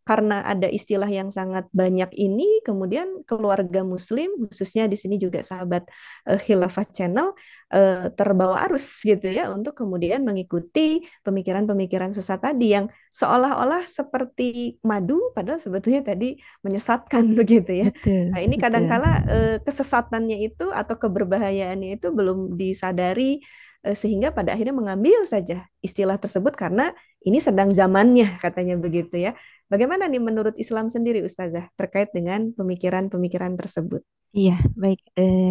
karena ada istilah yang sangat banyak ini, kemudian keluarga Muslim, khususnya di sini juga sahabat Khilafah Channel, terbawa arus gitu ya untuk kemudian mengikuti pemikiran-pemikiran sesat tadi yang seolah-olah seperti madu, padahal sebetulnya tadi menyesatkan begitu ya. Betul, Nah, ini betul. kadangkala kesesatannya itu atau keberbahayaannya itu belum disadari sehingga pada akhirnya mengambil saja istilah tersebut karena ini sedang zamannya katanya begitu ya. Bagaimana nih menurut Islam sendiri Ustazah terkait dengan pemikiran-pemikiran tersebut? Iya, baik.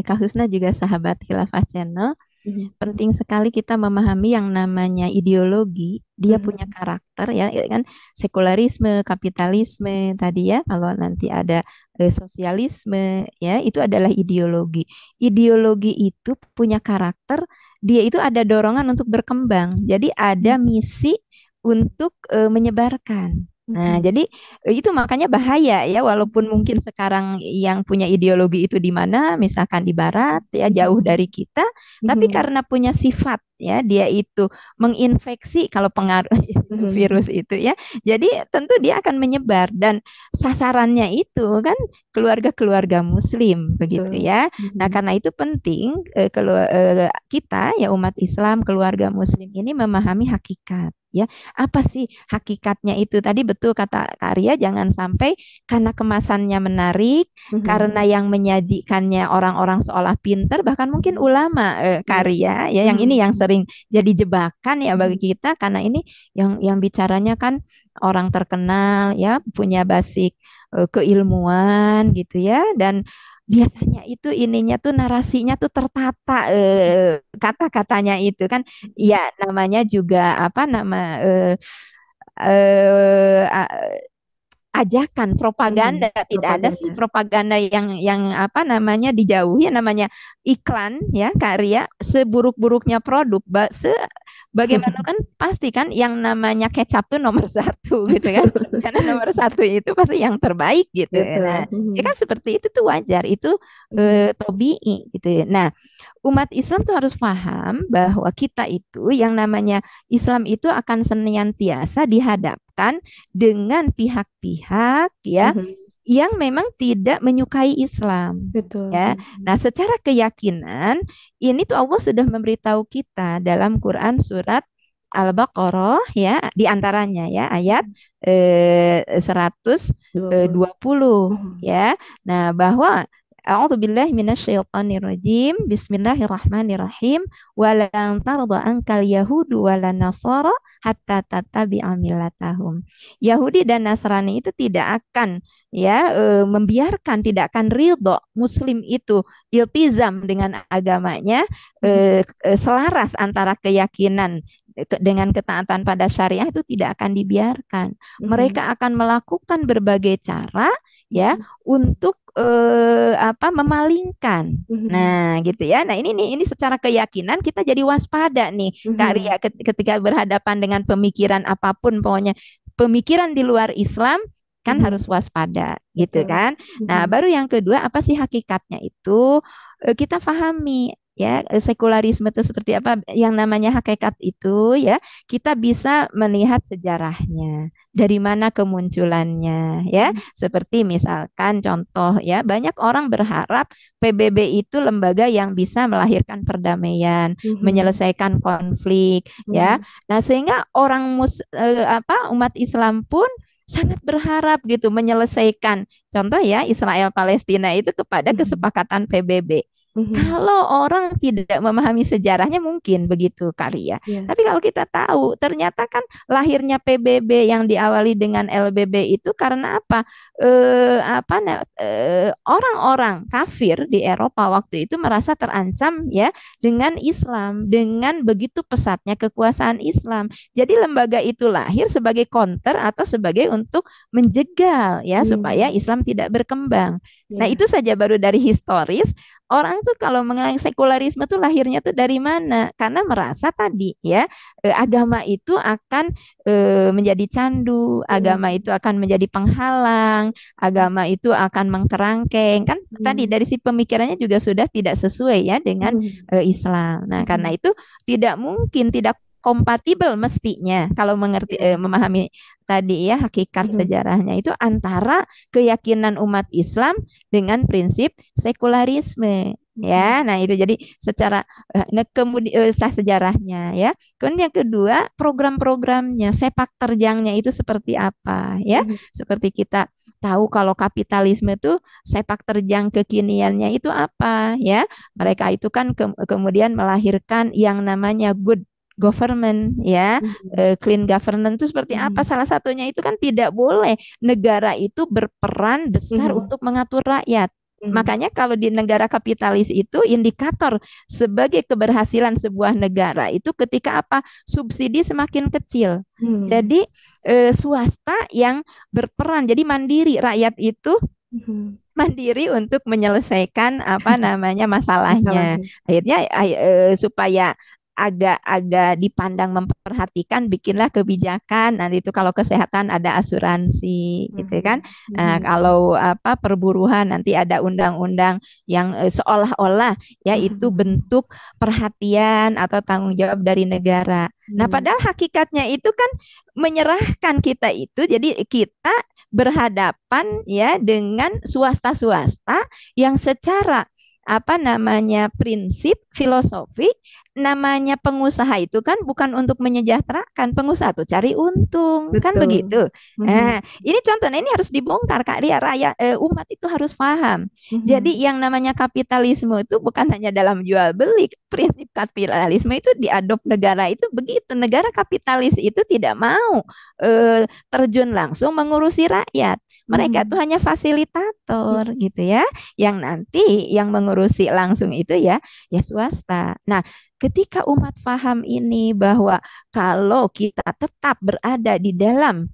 Kak Husna juga sahabat Khilafah Channel. Mhm. Penting sekali kita memahami yang namanya ideologi. Dia punya Mhm. karakter, ya kan, sekularisme, kapitalisme tadi, ya. Kalau nanti ada sosialisme, ya, itu adalah ideologi. Ideologi itu punya karakter. Dia itu ada dorongan untuk berkembang. Jadi ada misi untuk menyebarkan. Nah, Mhm. jadi itu makanya bahaya, ya, walaupun mungkin sekarang yang punya ideologi itu di mana, misalkan di barat, ya, jauh Mhm. dari kita, tapi Mhm. karena punya sifat, ya, dia itu menginfeksi kalau pengaruh Mhm. virus itu, ya. Jadi tentu dia akan menyebar dan sasarannya itu kan keluarga-keluarga muslim begitu, Betul. ya. Nah, Mhm. karena itu penting kita, ya, umat Islam, keluarga muslim ini memahami hakikat, ya. Apa sih hakikatnya itu? Tadi betul kata Kak Arya, jangan sampai karena kemasannya menarik, Mhm. karena yang menyajikannya orang-orang seolah pinter, bahkan mungkin ulama, Kak Iya. Arya, ya, yang ini yang Mhm. sering jadi jebakan, ya, bagi Mhm. kita, karena ini yang bicaranya kan orang terkenal, ya, punya basic keilmuan gitu, ya, dan biasanya itu ininya tuh narasinya tuh tertata, kata-katanya itu kan, ya, namanya juga apa nama ajakan propaganda. Mhm. Tidak ada sih Propaganda. propaganda yang apa namanya dijauhi, yang namanya iklan, ya, Kak Ria. Seburuk-buruknya produk, bagaimana kan pasti kan yang namanya kecap tuh nomor satu gitu kan, karena nomor satu itu pasti yang terbaik gitu. Nah, Betul. ya kan Mhm. seperti itu tuh wajar, itu Mhm. tobii gitu ya. Nah, umat Islam tuh harus paham bahwa kita itu yang namanya Islam itu akan senantiasa dihadapkan dengan pihak-pihak, ya, Mhm. yang memang tidak menyukai Islam, Betul. ya. Mhm. Nah, secara keyakinan ini tuh Allah sudah memberitahu kita dalam Quran surat Al-Baqarah ya, di antaranya ya ayat 20. 120 Mhm. ya. Nah, bahwa A'udzubillahi minasyaitonirrajim. Bismillahirrahmanirrahim. Walan tarda ankal yahudu walan nasara hatta tattabi'a millatahum. Yahudi dan Nasrani itu tidak akan ya membiarkan, tidak akan ridho Muslim itu iltizam dengan agamanya, selaras antara keyakinan dengan ketaatan pada syariah itu tidak akan dibiarkan. Mhm. Mereka akan melakukan berbagai cara ya Mhm. untuk memalingkan. Mhm. Nah, gitu ya. Nah, ini secara keyakinan kita jadi waspada nih, Kak Ria, Mhm. ketika berhadapan dengan pemikiran apapun, pokoknya pemikiran di luar Islam kan Mhm. harus waspada, gitu Betul. kan. Nah, Mhm. baru yang kedua, apa sih hakikatnya itu? Kita pahami ya, sekularisme itu seperti apa, yang namanya hakikat itu ya, kita bisa melihat sejarahnya, dari mana kemunculannya ya, Mhm. seperti misalkan contoh ya, banyak orang berharap PBB itu lembaga yang bisa melahirkan perdamaian, Mhm. menyelesaikan konflik ya. Mhm. Nah, sehingga umat Islam pun sangat berharap gitu menyelesaikan, contoh ya, Israel Palestina itu kepada Mhm. kesepakatan PBB. Mhm. Kalau orang tidak memahami sejarahnya mungkin begitu kali ya. Ya. Tapi kalau kita tahu, ternyata kan lahirnya PBB yang diawali dengan LBB itu karena apa? Orang-orang kafir di Eropa waktu itu merasa terancam ya dengan Islam, dengan begitu pesatnya kekuasaan Islam. Jadi lembaga itu lahir sebagai counter atau sebagai untuk menjegal ya supaya Hmm. Islam tidak berkembang. Nah, Ya. itu saja baru dari historis. Orang tuh kalau mengenai sekularisme tuh lahirnya tuh dari mana? Karena merasa tadi ya, agama itu akan menjadi candu, agama Hmm. itu akan menjadi penghalang, agama itu akan mengkerangkeng. Kan tadi Hmm. dari si pemikirannya juga sudah tidak sesuai ya dengan Hmm. Islam. Nah, karena Hmm. itu tidak mungkin, tidak kompatibel mestinya kalau mengerti, Ya. memahami tadi ya hakikat Hmm. sejarahnya itu antara keyakinan umat Islam dengan prinsip sekularisme Hmm. ya. Nah, itu jadi secara kemudian sejarahnya ya. Kemudian yang kedua, program-programnya, sepak terjangnya itu seperti apa ya. Hmm. Seperti kita tahu kalau kapitalisme itu sepak terjang kekiniannya itu apa ya. Mereka itu kan kemudian melahirkan yang namanya good government ya, Hmm. clean governance itu seperti apa? Hmm. Salah satunya itu kan tidak boleh negara itu berperan besar Hmm. untuk mengatur rakyat. Hmm. Makanya kalau di negara kapitalis itu indikator sebagai keberhasilan sebuah negara itu ketika apa? Subsidi semakin kecil. Hmm. Jadi swasta yang berperan, jadi mandiri, rakyat itu Hmm. mandiri untuk menyelesaikan apa namanya masalahnya. Masalahnya. Akhirnya supaya agak-agak dipandang memperhatikan, bikinlah kebijakan. Nanti itu kalau kesehatan ada asuransi, gitu kan. Hmm. Nah, Hmm. kalau apa perburuhan nanti ada undang-undang yang seolah-olah ya itu Hmm. bentuk perhatian atau tanggung jawab dari negara. Nah, Hmm. padahal hakikatnya itu kan menyerahkan kita itu, jadi kita berhadapan ya dengan swasta-swasta yang secara apa namanya prinsip filosofi, namanya pengusaha itu kan bukan untuk menyejahterakan, pengusaha tuh cari untung kan Betul. begitu. Hmm. Nah, ini contohnya ini harus dibongkar Kak Ria, rakyat umat itu harus paham. Jadi Hmm. yang namanya kapitalisme itu bukan hanya dalam jual beli, prinsip kapitalisme itu diadop negara itu begitu. Negara kapitalis itu tidak mau terjun langsung mengurusi rakyat. Mereka tuh Hmm. hanya fasilitator gitu ya, yang nanti yang mengurusi langsung itu ya swasta. Nah, ketika umat paham ini bahwa kalau kita tetap berada di dalam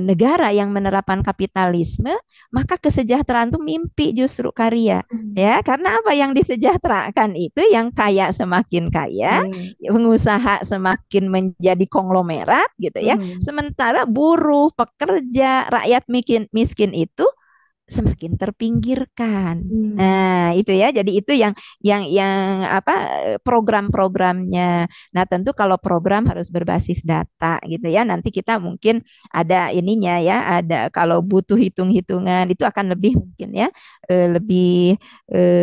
negara yang menerapkan kapitalisme, maka kesejahteraan itu mimpi justru karya. Hmm. Ya, karena apa yang disejahterakan itu yang kaya semakin kaya, Ya. pengusaha semakin menjadi konglomerat gitu ya. Hmm. Sementara buruh, pekerja, rakyat miskin, miskin itu semakin terpinggirkan. Hmm. Nah, itu ya. Jadi itu yang apa program-programnya. Nah, tentu kalau program harus berbasis data gitu ya. Nanti kita mungkin ada ininya ya, ada kalau butuh hitung-hitungan itu akan lebih mungkin ya lebih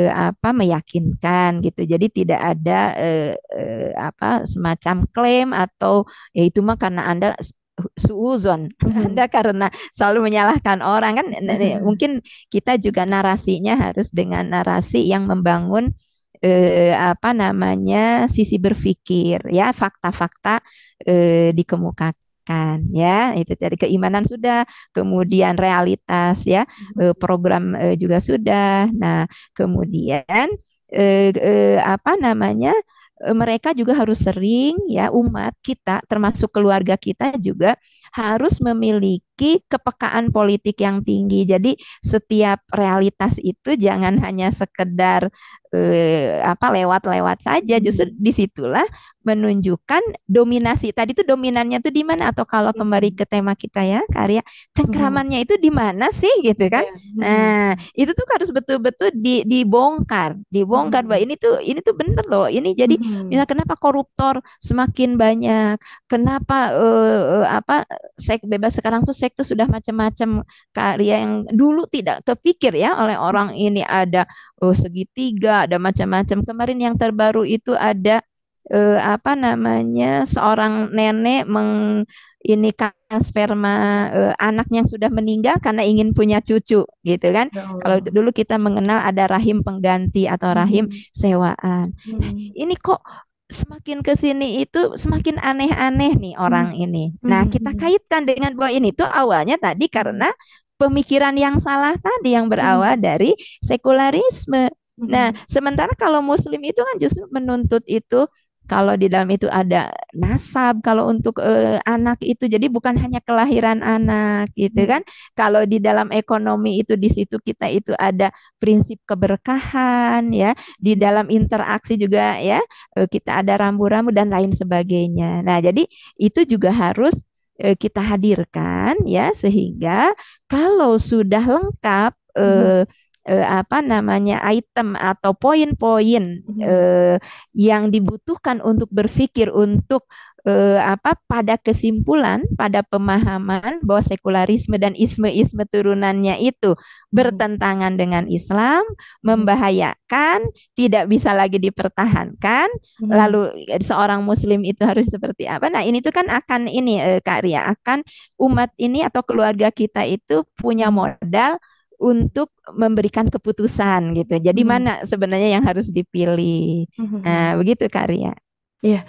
apa meyakinkan gitu. Jadi tidak ada apa semacam klaim atau ya itu mah karena Anda suuzon. Anda karena selalu menyalahkan orang kan mungkin kita juga narasinya harus dengan narasi yang membangun apa namanya sisi berpikir ya fakta-fakta dikemukakan ya itu dari keimanan sudah kemudian realitas ya program juga sudah nah kemudian apa namanya mereka juga harus sering ya umat kita termasuk keluarga kita juga harus memiliki kepekaan politik yang tinggi. Jadi setiap realitas itu jangan hanya sekedar apa lewat-lewat saja. Justru disitulah menunjukkan dominasi. Tadi tuh dominannya tuh di mana? Atau kalau kembali ke tema kita ya karya cengkramannya itu di mana sih gitu kan? Ya. Nah itu tuh harus betul-betul dibongkar, dibongkar bahwa ini tuh bener loh. Ini jadi misal kenapa koruptor semakin banyak? Kenapa apa seks bebas sekarang tuh seks tuh sudah macam-macam karya yang dulu tidak terpikir ya oleh orang ini ada segitiga, ada macam-macam. Kemarin yang terbaru itu ada apa namanya seorang nenek ini kan sperma anaknya yang sudah meninggal karena ingin punya cucu gitu kan. Ya Kalau Allah. dulu kita mengenal ada rahim pengganti atau rahim Mhm. sewaan. Mhm. Ini kok semakin ke sini itu semakin aneh-aneh nih Mhm. orang ini. Nah, kita Mhm. kaitkan dengan bahwa ini tuh awalnya tadi Mhm. karena pemikiran yang salah tadi yang berawal Mhm. dari sekularisme. Nah, Mhm. sementara kalau Muslim itu kan justru menuntut itu kalau di dalam itu ada nasab kalau untuk anak itu jadi bukan hanya kelahiran anak gitu Mhm. kan. Kalau di dalam ekonomi itu di situ kita itu ada prinsip keberkahan ya, di dalam interaksi juga ya kita ada rambu-rambu dan lain sebagainya. Nah, jadi itu juga harus kita hadirkan ya sehingga kalau sudah lengkap Mhm. apa namanya item atau poin-poin Mhm. eh, yang dibutuhkan untuk berpikir untuk apa pada kesimpulan pada pemahaman bahwa sekularisme dan isme-isme turunannya itu Mhm. bertentangan dengan Islam, Mhm. membahayakan, tidak bisa lagi dipertahankan, Mhm. lalu seorang muslim itu harus seperti apa? Nah, ini tuh kan akan ini Kak Ria, akan umat ini atau keluarga kita itu punya Mhm. modal untuk memberikan keputusan gitu. Jadi Mhm. mana sebenarnya yang harus dipilih? Nah, Mhm. begitu Kak Ria. Iya,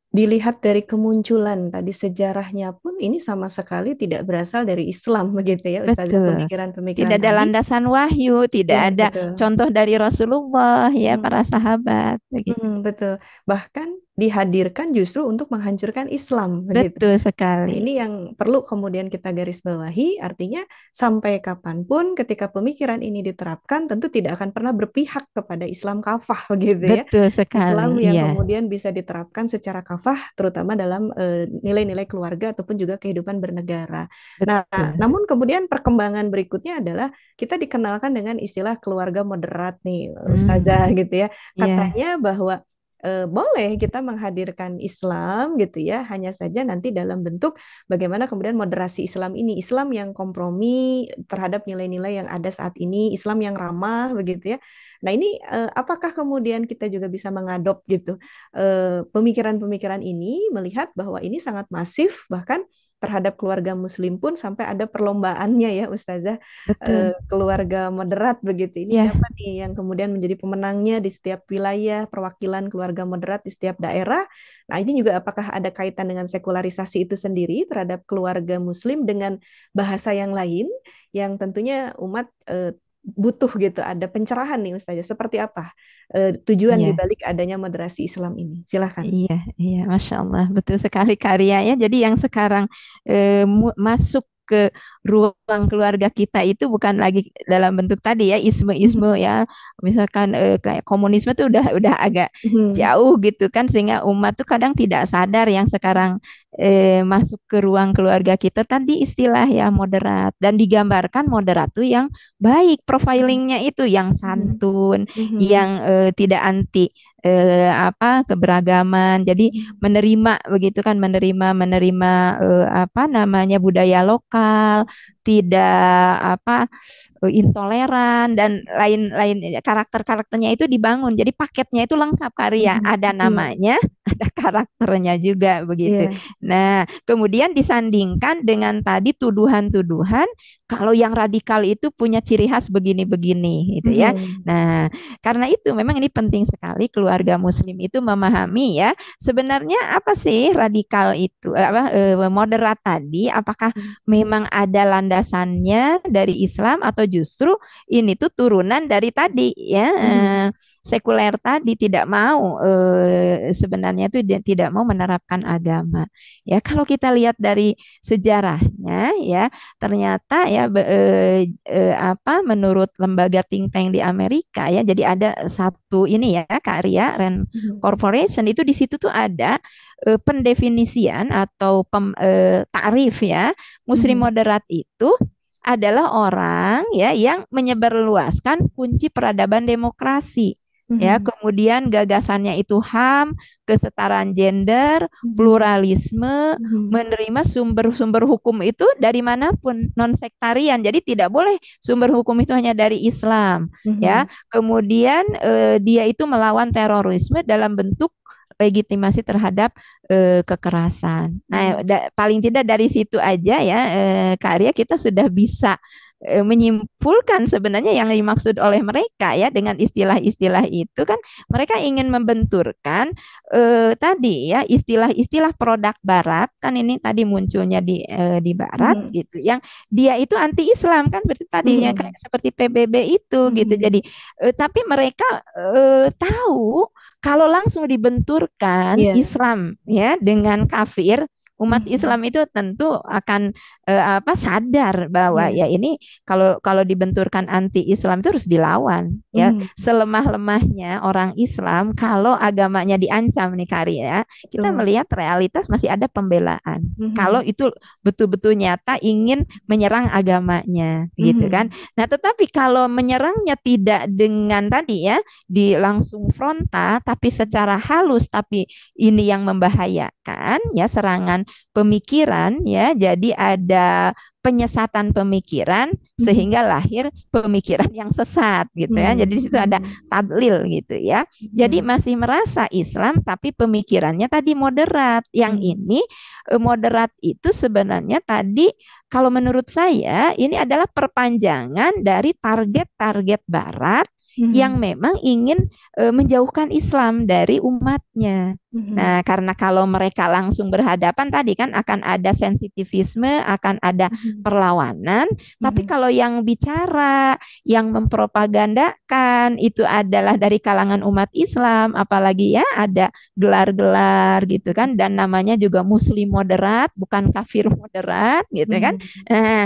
dilihat dari kemunculan tadi sejarahnya pun ini sama sekali tidak berasal dari Islam begitu ya Ustazah Betul. Tidak pemikiran-pemikiran ada tadi. landasan wahyu, tidak Ya, ada betul. contoh dari Rasulullah ya para Mhm. sahabat begitu. Betul. Bahkan dihadirkan justru untuk menghancurkan Islam begitu. Betul Nah, sekali. ini yang perlu kemudian kita garis bawahi, artinya sampai kapanpun ketika pemikiran ini diterapkan, tentu tidak akan pernah berpihak kepada Islam kafah, begitu ya. Betul sekali. Islam yang Iya, kemudian bisa diterapkan secara kafah, terutama dalam nilai-nilai keluarga ataupun juga kehidupan bernegara. Nah, betul. namun kemudian perkembangan berikutnya adalah kita dikenalkan dengan istilah keluarga moderat nih, Ustazah, Hmm, gitu ya. iya, Katanya bahwa boleh kita menghadirkan Islam gitu ya, hanya saja nanti dalam bentuk bagaimana kemudian moderasi Islam ini, Islam yang kompromi terhadap nilai-nilai yang ada saat ini, Islam yang ramah begitu ya. Nah ini apakah kemudian kita juga bisa mengadop gitu pemikiran-pemikiran ini, melihat bahwa ini sangat masif bahkan terhadap keluarga Muslim pun sampai ada perlombaannya ya Ustazah, betul. keluarga moderat begitu. Ini Ya, siapa nih yang kemudian menjadi pemenangnya di setiap wilayah, perwakilan keluarga moderat di setiap daerah. Nah, ini juga apakah ada kaitan dengan sekularisasi itu sendiri terhadap keluarga Muslim dengan bahasa yang lain yang tentunya umat butuh gitu, ada pencerahan nih Ustazah. Seperti apa tujuan iya. dibalik adanya moderasi Islam ini? Silahkan. Iya, iya, Masya Allah, betul sekali karyanya. Jadi yang sekarang masuk ke ruang keluarga kita itu bukan lagi dalam bentuk tadi ya isme-isme ya, misalkan kayak komunisme tuh udah agak Mhm. jauh gitu kan, sehingga umat tuh kadang tidak sadar yang sekarang masuk ke ruang keluarga kita tadi istilah ya moderat, dan digambarkan moderat tuh yang baik, profilingnya itu yang Mhm. santun, Mhm. yang tidak anti keberagaman. Jadi Mhm. menerima begitu kan, menerima apa namanya budaya lokal, tidak intoleran dan lain-lain, karakter-karakternya itu dibangun. Jadi paketnya itu lengkap karya, Mhm. ada Mhm. namanya, ada karakternya juga begitu. Iya. Nah, kemudian disandingkan dengan tadi tuduhan-tuduhan kalau yang radikal itu punya ciri khas begini-begini gitu ya. Mhm. Nah, karena itu memang ini penting sekali keluarga muslim itu memahami ya sebenarnya apa sih radikal itu moderat tadi, apakah memang ada landasannya dari Islam atau justru ini tuh turunan dari tadi ya Mhm. sekuler tadi, tidak mau sebenarnya tuh dia tidak mau menerapkan agama. Ya kalau kita lihat dari sejarahnya ya ternyata ya apa menurut lembaga think tank di Amerika ya, jadi ada satu ini ya Kak Ria, Rand Mhm. Corporation itu di situ tuh ada pendefinisian atau tarif ya, Muslim Mhm. moderat itu adalah orang ya yang menyebarluaskan kunci peradaban demokrasi. Ya, Mhm. kemudian gagasannya itu HAM, kesetaraan gender, Mhm. pluralisme, Mhm. menerima sumber-sumber hukum itu dari manapun, non sektarian. Jadi tidak boleh sumber hukum itu hanya dari Islam, ya. Mhm. Kemudian dia itu melawan terorisme dalam bentuk legitimasi terhadap kekerasan. Nah, Mhm. paling tidak dari situ aja ya, Kak Arya, kita sudah bisa menyimpulkan sebenarnya yang dimaksud oleh mereka ya dengan istilah-istilah itu kan, mereka ingin membenturkan tadi ya istilah-istilah produk Barat kan, ini tadi munculnya di Barat Mhm. gitu, yang dia itu anti Islam kan, seperti tadinya kayak Mhm. seperti PBB itu gitu. Mhm. Jadi tapi mereka tahu kalau langsung dibenturkan Iya. Islam ya dengan kafir, umat Mhm. Islam itu tentu akan sadar bahwa Iya. ya ini kalau dibenturkan anti Islam itu harus dilawan ya, Mhm. selemah-lemahnya orang Islam kalau agamanya diancam nih Karya, kita Betul. melihat realitas masih ada pembelaan. Kalau Mhm. itu betul-betul nyata ingin menyerang agamanya gitu kan. Mhm. Nah, tetapi kalau menyerangnya tidak dengan tadi ya di langsung frontal tapi secara halus, tapi ini yang membahayakan ya, serangan pemikiran ya, jadi ada penyesatan pemikiran Mhm. sehingga lahir pemikiran yang sesat gitu ya. Jadi di Mhm. situ ada tadlil gitu ya. Jadi Mhm. masih merasa Islam tapi pemikirannya tadi moderat. Yang Mhm. ini moderat itu sebenarnya tadi kalau menurut saya ini adalah perpanjangan dari target-target Barat yang Mhm. memang ingin menjauhkan Islam dari umatnya. Mhm. Nah, karena kalau mereka langsung berhadapan tadi kan akan ada sensitivisme, akan ada Mhm. perlawanan. Tapi Mhm. kalau yang bicara, yang mempropagandakan itu adalah dari kalangan umat Islam, apalagi ya ada gelar-gelar gitu kan, dan namanya juga Muslim moderat, bukan kafir moderat gitu kan. Mhm. Nah,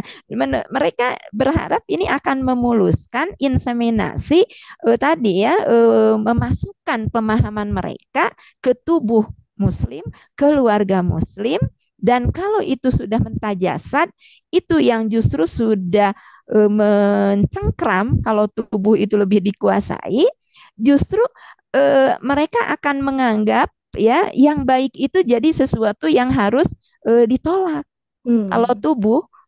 mereka berharap ini akan memuluskan inseminasi tadi ya, memasukkan pemahaman mereka ke tubuh Muslim, keluarga Muslim, dan kalau itu sudah mentajasad, itu yang justru sudah mencengkram. Kalau tubuh itu lebih dikuasai, justru mereka akan menganggap ya yang baik itu jadi sesuatu yang harus ditolak. Kalau Mhm.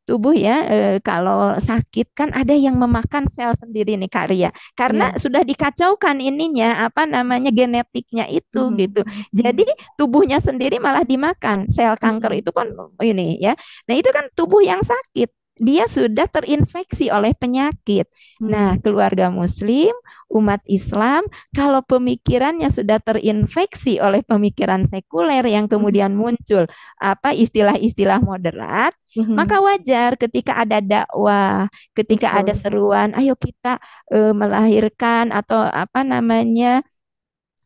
tubuh ya kalau sakit kan ada yang memakan sel sendiri nih Kak Ria, karena Iya. sudah dikacaukan ininya apa namanya genetiknya itu gitu. Mhm. Jadi Mhm. tubuhnya sendiri malah dimakan. Sel kanker Mhm. itu kan ini ya. Nah, itu kan tubuh yang sakit. Dia sudah terinfeksi oleh penyakit. Nah, Mhm. keluarga muslim, umat Islam, kalau pemikirannya sudah terinfeksi oleh pemikiran sekuler yang Mhm. kemudian muncul apa istilah-istilah moderat, maka Mhm. wajar ketika ada dakwah, ketika ada Betul. seruan, ayo kita melahirkan atau apa namanya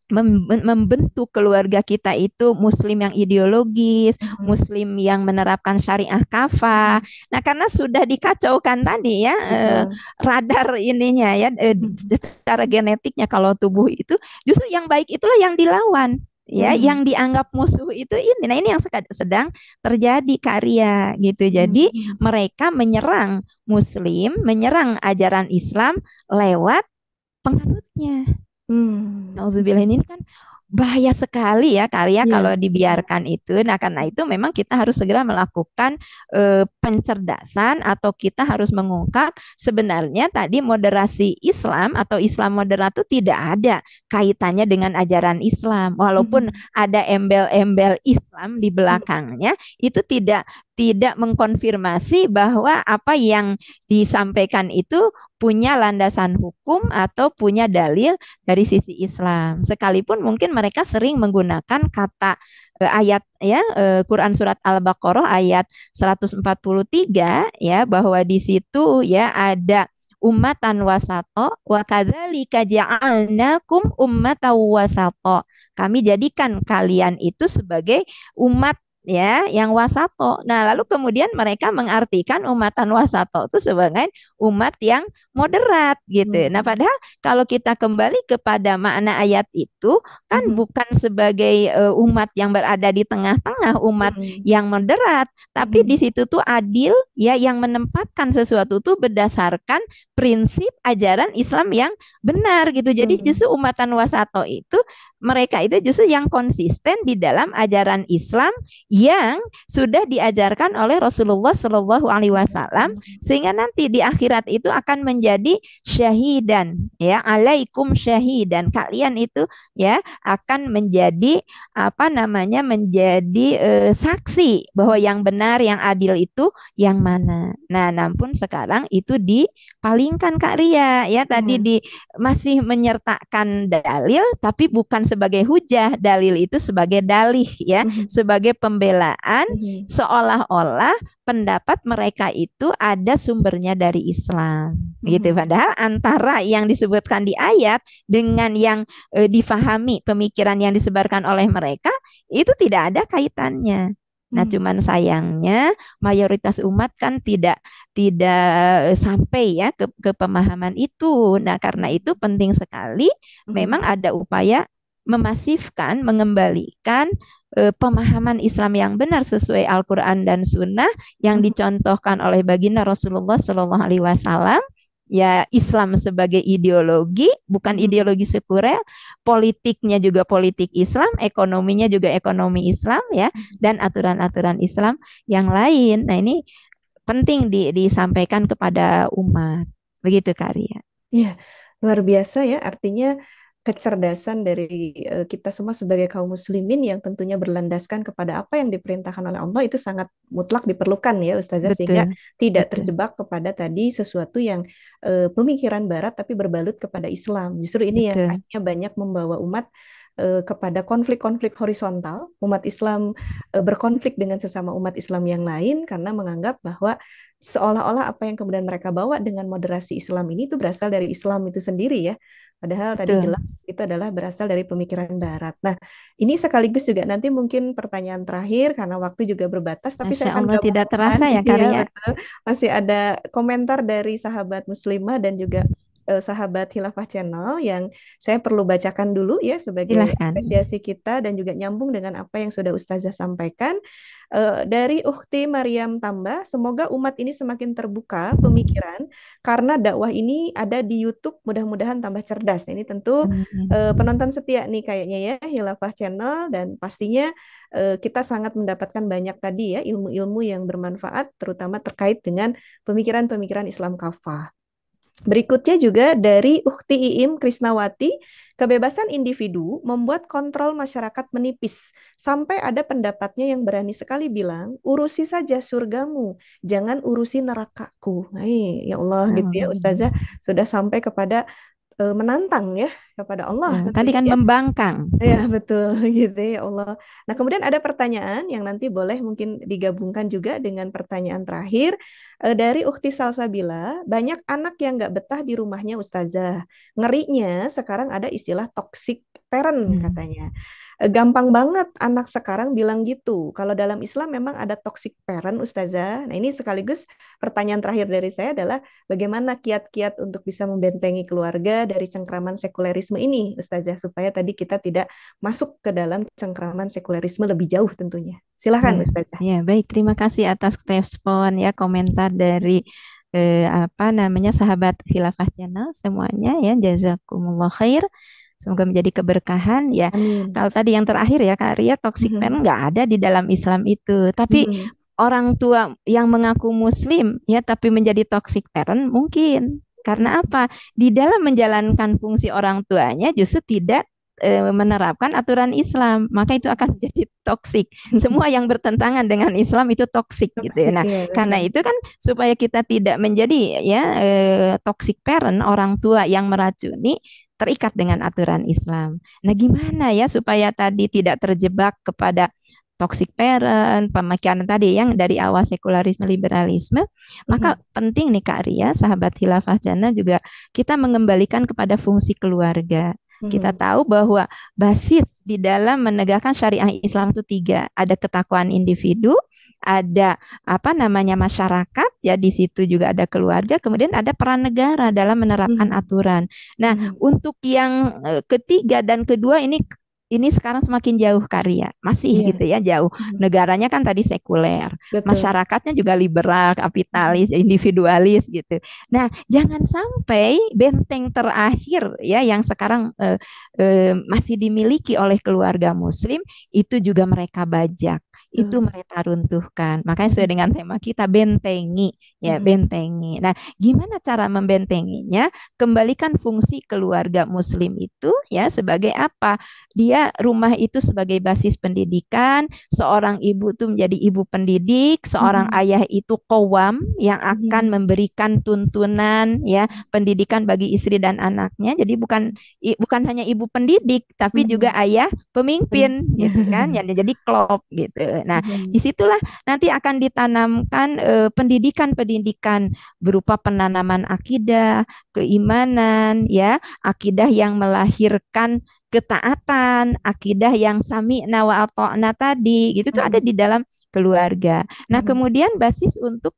membentuk keluarga kita itu muslim yang ideologis, Mhm. muslim yang menerapkan syariah kafah. Mhm. Nah, karena sudah dikacaukan tadi ya, Betul. radar ininya ya, Mhm. secara genetiknya kalau tubuh itu justru yang baik itulah yang dilawan. Ya, Mhm. yang dianggap musuh itu ini. Nah, ini yang sedang terjadi karya gitu. Jadi Mhm. mereka menyerang Muslim, menyerang ajaran Islam lewat penganutnya. Hmm. Nauzubillah, ini kan bahaya sekali ya karya Iya. kalau dibiarkan itu. Nah, karena itu memang kita harus segera melakukan pencerdasan atau kita harus mengungkap sebenarnya tadi moderasi Islam atau Islam moderat itu tidak ada kaitannya dengan ajaran Islam. Walaupun Mhm. ada embel-embel Islam di Mhm. belakangnya, itu tidak mengkonfirmasi bahwa apa yang disampaikan itu punya landasan hukum atau punya dalil dari sisi Islam. Sekalipun mungkin mereka sering menggunakan kata ayat ya Quran surat Al-Baqarah ayat 143 ya bahwa di situ ya ada ummatan wasato wa kadzalika ja'alnakum ummatan wasato. Kami jadikan kalian itu sebagai umat ya yang wasato. Nah, lalu kemudian mereka mengartikan umatan wasato itu sebagai umat yang moderat gitu. Nah, Mhm. padahal kalau kita kembali kepada makna ayat itu kan Mhm. bukan sebagai umat yang berada di tengah-tengah, umat Mhm. yang moderat, tapi di Mhm. situ tuh adil ya yang menempatkan sesuatu tuh berdasarkan prinsip ajaran Islam yang benar gitu. Jadi Mhm. justru umatan wasato itu mereka itu justru yang konsisten di dalam ajaran Islam yang sudah diajarkan oleh Rasulullah Shallallahu Alaihi Wasallam sehingga nanti di akhirat itu akan menjadi syahidan ya alaikum syahidan kalian itu ya akan menjadi apa namanya menjadi saksi bahwa yang benar yang adil itu yang mana. Nah, namun sekarang itu dipalingkan Kak Ria ya tadi Mhm. masih menyertakan dalil tapi bukan sebagai hujah, dalil itu sebagai dalih ya, Mhm. sebagai pembelaan Mhm. seolah-olah pendapat mereka itu ada sumbernya dari Islam gitu. Mhm. Padahal antara yang disebutkan di ayat dengan yang difahami pemikiran yang disebarkan oleh mereka itu tidak ada kaitannya. Nah, Mhm. cuman sayangnya mayoritas umat kan tidak sampai ya ke pemahaman itu. Nah, karena itu penting sekali Mhm. memang ada upaya memasifkan, mengembalikan pemahaman Islam yang benar sesuai Al-Quran dan Sunnah yang Mhm. dicontohkan oleh baginda Rasulullah Shallallahu Alaihi Wasallam. Ya Islam sebagai ideologi, bukan Mhm. ideologi sekuler, politiknya juga politik Islam, ekonominya juga ekonomi Islam ya, Mhm. dan aturan-aturan Islam yang lain. Nah ini penting disampaikan kepada umat. Begitu Karya. Iya, luar biasa ya. Artinya kecerdasan dari kita semua sebagai kaum muslimin yang tentunya berlandaskan kepada apa yang diperintahkan oleh Allah itu sangat mutlak diperlukan ya Ustazah sehingga Betul, tidak betul, terjebak kepada tadi sesuatu yang pemikiran barat tapi berbalut kepada Islam. Justru ini yang betul. akhirnya banyak membawa umat kepada konflik-konflik horizontal. Umat Islam berkonflik dengan sesama umat Islam yang lain karena menganggap bahwa seolah-olah apa yang kemudian mereka bawa dengan moderasi Islam ini itu berasal dari Islam itu sendiri ya. Padahal tadi Betul. jelas itu adalah berasal dari pemikiran Barat. Nah, ini sekaligus juga nanti mungkin pertanyaan terakhir karena waktu juga berbatas, tapi Masya saya akan Allah tidak gabungkan, terasa ya iya Karya. betul, masih ada komentar dari sahabat Muslimah dan juga sahabat Hilafah Channel yang saya perlu bacakan dulu ya sebagai Silahkan. apresiasi kita dan juga nyambung dengan apa yang sudah Ustazah sampaikan. Dari Ukhti Maryam Tambah, semoga umat ini semakin terbuka pemikiran karena dakwah ini ada di YouTube, mudah-mudahan tambah cerdas. Nah, ini tentu Amin. penonton setia nih kayaknya ya Hilafah Channel dan pastinya kita sangat mendapatkan banyak tadi ya ilmu-ilmu yang bermanfaat terutama terkait dengan pemikiran-pemikiran Islam kafah. Berikutnya juga dari Ukti Iim Krisnawati, kebebasan individu membuat kontrol masyarakat menipis. Sampai ada pendapatnya yang berani sekali bilang, urusi saja surgamu, jangan urusi nerakaku. Nah, ya Allah gitu ya Amin. Ustazah sudah sampai kepada menantang ya kepada Allah Tadi tentunya kan ya. membangkang. Ya, betul gitu ya Allah. Nah, kemudian ada pertanyaan yang nanti boleh mungkin digabungkan juga dengan pertanyaan terakhir dari Ukti Salsabila. Banyak anak yang nggak betah di rumahnya Ustazah. Ngerinya sekarang ada istilah toxic parent Hmm. katanya. Gampang banget anak sekarang bilang gitu. Kalau dalam Islam memang ada toxic parent Ustazah. Nah, ini sekaligus pertanyaan terakhir dari saya adalah bagaimana kiat-kiat untuk bisa membentengi keluarga dari cengkraman sekulerisme ini, Ustazah, supaya tadi kita tidak masuk ke dalam cengkraman sekulerisme lebih jauh tentunya. Silahkan, Ya, Ustazah. ya, baik. Terima kasih atas respon ya komentar dari apa namanya sahabat Khilafah Channel semuanya ya. Jazakumullah khair. Semoga menjadi keberkahan ya. Amin. Kalau tadi yang terakhir ya Kak Ria, toxic parent Mhm. nggak ada di dalam Islam itu. Tapi Mhm. orang tua yang mengaku Muslim ya, tapi menjadi toxic parent mungkin. Karena apa? Di dalam menjalankan fungsi orang tuanya justru tidak menerapkan aturan Islam, maka itu akan jadi toksik. Semua yang bertentangan dengan Islam itu toksik gitu ya. Toxic, Nah, ya karena benar. itu kan supaya kita tidak menjadi ya toxic parent, orang tua yang meracuni, terikat dengan aturan Islam. Nah, gimana ya supaya tadi tidak terjebak kepada toxic parent, pemikiran tadi yang dari awal sekularisme liberalisme, maka Mhm. penting nih Kak Ria, sahabat Khilafah Jannah juga kita mengembalikan kepada fungsi keluarga. Kita Mhm. tahu bahwa basis di dalam menegakkan syariah Islam itu tiga, ada ketakwaan individu, ada apa namanya masyarakat, ya di situ juga ada keluarga, kemudian ada peran negara dalam menerapkan Mhm. aturan. Nah, Mhm. untuk yang ketiga dan kedua ini sekarang semakin jauh karya, masih Iya. gitu ya jauh. Mhm. Negaranya kan tadi sekuler, Betul. masyarakatnya juga liberal, Mhm. kapitalis, individualis gitu. Nah, jangan sampai benteng terakhir ya yang sekarang masih dimiliki oleh keluarga Muslim itu juga mereka bajak, itu Betul. mereka runtuhkan. Makanya sesuai Mhm. dengan tema kita bentengi, ya Mhm. bentengi. Nah, gimana cara membentenginya? Kembalikan fungsi keluarga Muslim itu ya sebagai apa? Dia rumah itu sebagai basis pendidikan, seorang ibu itu menjadi ibu pendidik, seorang Mhm. ayah itu qawam yang akan Mhm. memberikan tuntunan ya pendidikan bagi istri dan anaknya. Jadi bukan hanya ibu pendidik tapi juga Mhm. ayah pemimpin gitu kan. Mhm. Jadi klop gitu. Nah, Mhm. disitulah nanti akan ditanamkan pendidikan-pendidikan berupa penanaman akidah, keimanan ya, akidah yang melahirkan ketaatan, akidah yang sami'na wa ata'na tadi, gitu tuh ada Mhm. di dalam keluarga. Nah, Mhm. kemudian basis untuk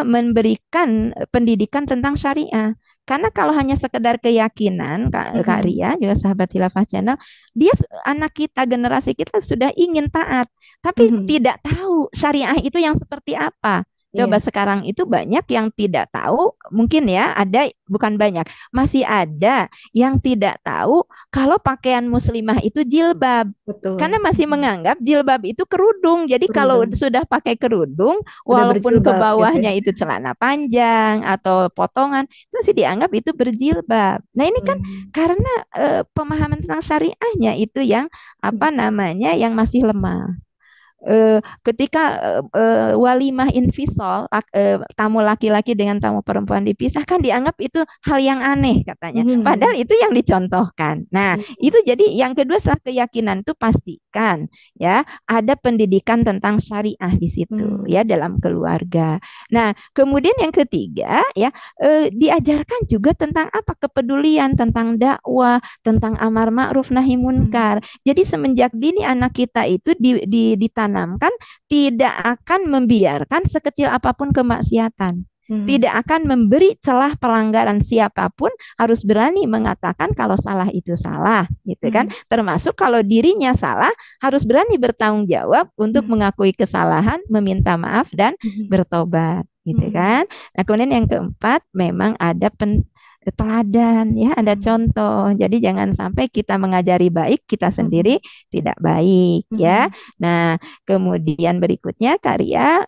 memberikan pendidikan tentang syariah. Karena kalau hanya sekedar keyakinan, Kak Mhm. Ria, juga sahabat Hilafah Channel, anak kita, generasi kita sudah ingin taat, tapi Mhm. tidak tahu syariah itu yang seperti apa. Coba Iya. sekarang itu banyak yang tidak tahu, mungkin ya ada, bukan banyak, masih ada yang tidak tahu kalau pakaian muslimah itu jilbab. Karena Betul. masih Mhm. menganggap jilbab itu kerudung. Jadi kalau Kerudung. sudah pakai kerudung, Udah walaupun ke berjilbab gitu ya. bawahnya itu celana panjang atau potongan, itu masih dianggap itu berjilbab. Nah, ini kan Mhm. karena pemahaman tentang syariahnya itu yang apa Mhm. namanya yang masih lemah. Ketika walimah infisol tamu laki-laki dengan tamu perempuan dipisahkan dianggap itu hal yang aneh katanya. Padahal Mhm. itu yang dicontohkan. Nah, Iya. itu jadi yang kedua setelah keyakinan itu pastikan ya ada pendidikan tentang syariah di situ ya Mhm. dalam keluarga. Nah, kemudian yang ketiga ya diajarkan juga tentang apa kepedulian tentang dakwah, tentang amar ma'ruf nahi Mhm. munkar. Jadi semenjak dini anak kita itu ditanamkan tidak akan membiarkan sekecil apapun kemaksiatan. Mhm. Tidak akan memberi celah pelanggaran siapapun harus berani mengatakan kalau salah itu salah, gitu kan? Mhm. Termasuk kalau dirinya salah harus berani bertanggung jawab untuk Mhm. mengakui kesalahan, meminta maaf dan Mhm. bertobat, gitu Mhm. kan? Nah, kemudian yang keempat memang ada teladan ya, ada Mhm. contoh. Jadi jangan sampai kita mengajari baik, kita Mhm. sendiri tidak baik ya. Mhm. Nah, kemudian berikutnya karya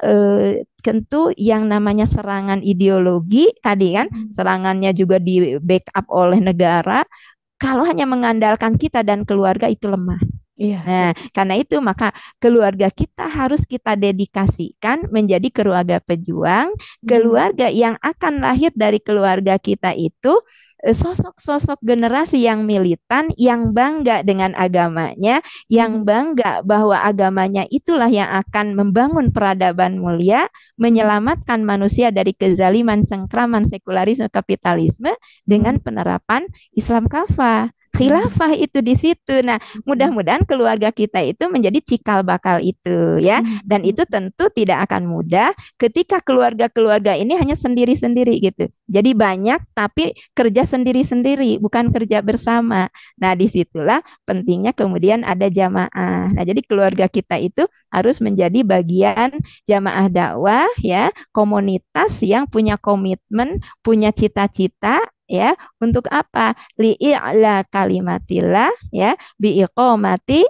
tentu yang namanya serangan ideologi tadi kan, Mhm. serangannya juga di backup oleh negara. Kalau hanya mengandalkan kita dan keluarga itu lemah. Iya, Nah, betul. karena itu maka keluarga kita harus kita dedikasikan menjadi keluarga pejuang, Mhm. keluarga yang akan lahir dari keluarga kita itu sosok-sosok generasi yang militan, yang bangga dengan agamanya, yang Mhm. bangga bahwa agamanya itulah yang akan membangun peradaban mulia, Mhm. menyelamatkan manusia dari kezaliman, cengkraman, sekularisme, kapitalisme dengan Mhm. penerapan Islam kafah. Nah. Khilafah itu di situ. Nah, Mhm. mudah-mudahan keluarga kita itu menjadi cikal bakal itu ya. Mhm. Dan itu Mhm. tentu tidak akan mudah ketika keluarga-keluarga ini hanya sendiri-sendiri gitu. Jadi banyak tapi kerja sendiri-sendiri, bukan kerja bersama. Nah, disitulah pentingnya kemudian ada jamaah. Nah, jadi keluarga kita itu harus menjadi bagian jamaah dakwah ya, komunitas yang punya komitmen, punya cita-cita ya, untuk apa? Li'ila kalimatillah ya, biiqomati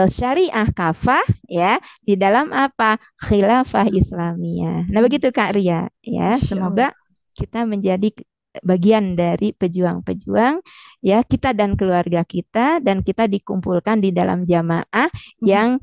syariah kafah ya, di dalam apa? Khilafah Islamiyah. Nah, Mhm. begitu Kak Ria ya. Masya Allah. Semoga kita menjadi bagian dari pejuang-pejuang ya, kita dan keluarga kita, dan kita dikumpulkan di dalam jamaah Mhm. yang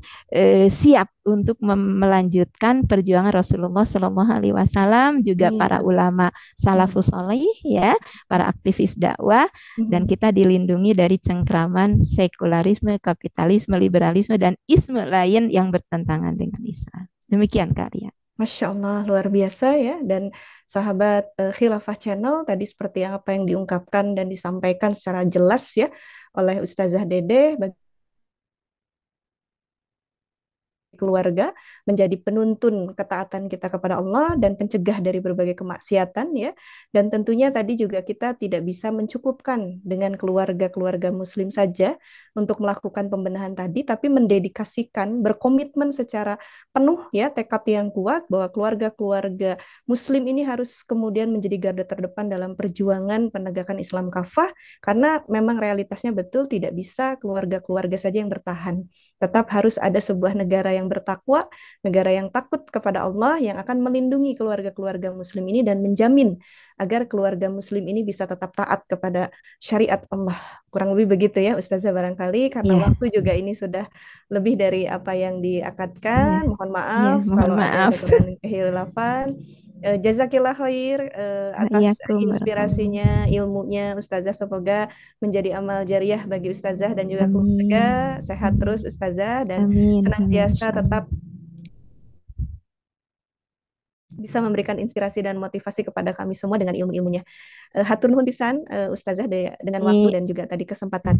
siap untuk melanjutkan perjuangan Rasulullah Shallallahu Alaihi Wasallam, juga Amin. para Amin. ulama Mhm. salafus salih ya, para aktivis dakwah, dan Mhm. kita dilindungi dari cengkraman sekularisme, kapitalisme, liberalisme, dan isme lain yang bertentangan dengan Islam. Demikian Kak Ria. Masya Allah, luar biasa ya. Dan sahabat Khilafah Channel tadi seperti apa yang diungkapkan dan disampaikan secara jelas ya oleh Ustazah Dede, keluarga menjadi penuntun ketaatan kita kepada Allah dan pencegah dari berbagai kemaksiatan ya. Dan tentunya tadi juga kita tidak bisa mencukupkan dengan keluarga-keluarga muslim saja untuk melakukan pembenahan tadi, tapi mendedikasikan, berkomitmen secara penuh ya, tekad yang kuat bahwa keluarga-keluarga muslim ini harus kemudian menjadi garda terdepan dalam perjuangan penegakan Islam kafah, karena memang realitasnya betul tidak bisa keluarga-keluarga saja yang bertahan. Tetap harus ada sebuah negara yang bertakwa, negara yang takut kepada Allah, yang akan melindungi keluarga-keluarga muslim ini dan menjamin agar keluarga muslim ini bisa tetap taat kepada syariat Allah. Kurang lebih begitu ya Ustazah barangkali, karena Iya, waktu juga ini sudah lebih dari apa yang iya, diakadkan. Mohon iya, maaf mohon kalau ada maaf. kekurangan kehilafan. Jazakillah khair atas Waalaikumsalam warahmatullahi. inspirasinya, ilmunya Ustazah. Semoga menjadi amal jariah bagi Ustazah dan juga keluarga. Amin. Sehat terus Ustazah dan Amin, amin, senantiasa insya Allah. tetap bisa memberikan inspirasi dan motivasi kepada kami semua dengan ilmu-ilmunya. Hatur nuhun pisan Ustazah dengan waktu Ini dan juga tadi kesempatan.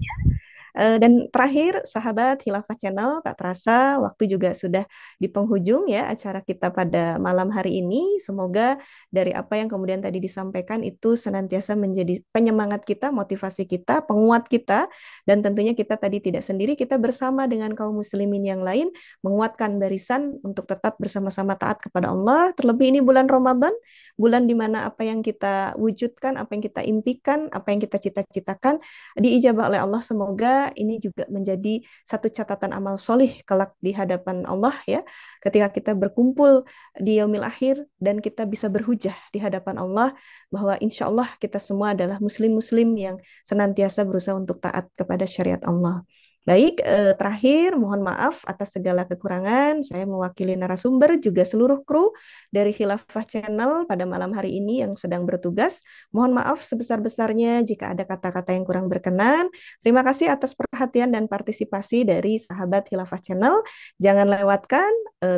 Dan terakhir, sahabat Hilafah Channel, tak terasa waktu juga sudah di penghujung ya acara kita pada malam hari ini. Semoga dari apa yang kemudian tadi disampaikan itu senantiasa menjadi penyemangat kita, motivasi kita, penguat kita, dan tentunya kita tadi tidak sendiri, kita bersama dengan kaum muslimin yang lain menguatkan barisan untuk tetap bersama-sama taat kepada Allah. Terlebih ini bulan Ramadan, bulan di mana apa yang kita wujudkan, apa yang kita impikan, apa yang kita cita-citakan diijabah oleh Allah. Semoga ini juga menjadi satu catatan amal solih kelak di hadapan Allah ya. Ketika kita berkumpul di yaumil akhir dan kita bisa berhujah di hadapan Allah bahwa insya Allah kita semua adalah muslim-muslim yang senantiasa berusaha untuk taat kepada syariat Allah. Baik, terakhir mohon maaf atas segala kekurangan. Saya mewakili narasumber juga seluruh kru dari Khilafah Channel pada malam hari ini yang sedang bertugas. Mohon maaf sebesar-besarnya jika ada kata-kata yang kurang berkenan. Terima kasih atas perhatian dan partisipasi dari sahabat Khilafah Channel. Jangan lewatkan,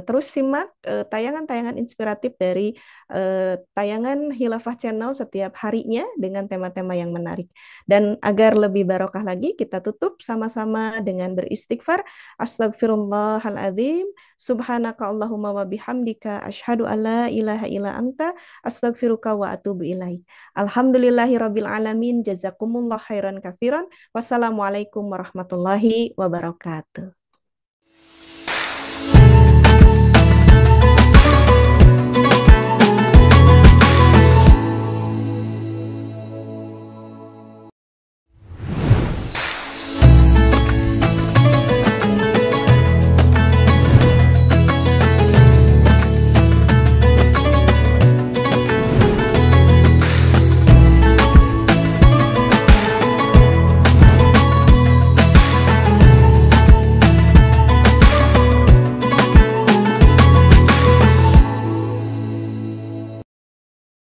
terus simak tayangan-tayangan inspiratif dari tayangan Khilafah Channel setiap harinya dengan tema-tema yang menarik. Dan agar lebih barokah lagi, kita tutup sama-sama dengan beristighfar. Astagfirullahaladzim. Subhanaka Allahumma wa bihamdika. Ashhadu an la ilaha illa anta. Astagfiruka wa atubu ilaih. Alhamdulillahi rabbil alamin. Jazakumullah khairan katsiran. Wassalamualaikum warahmatullahi wabarakatuh.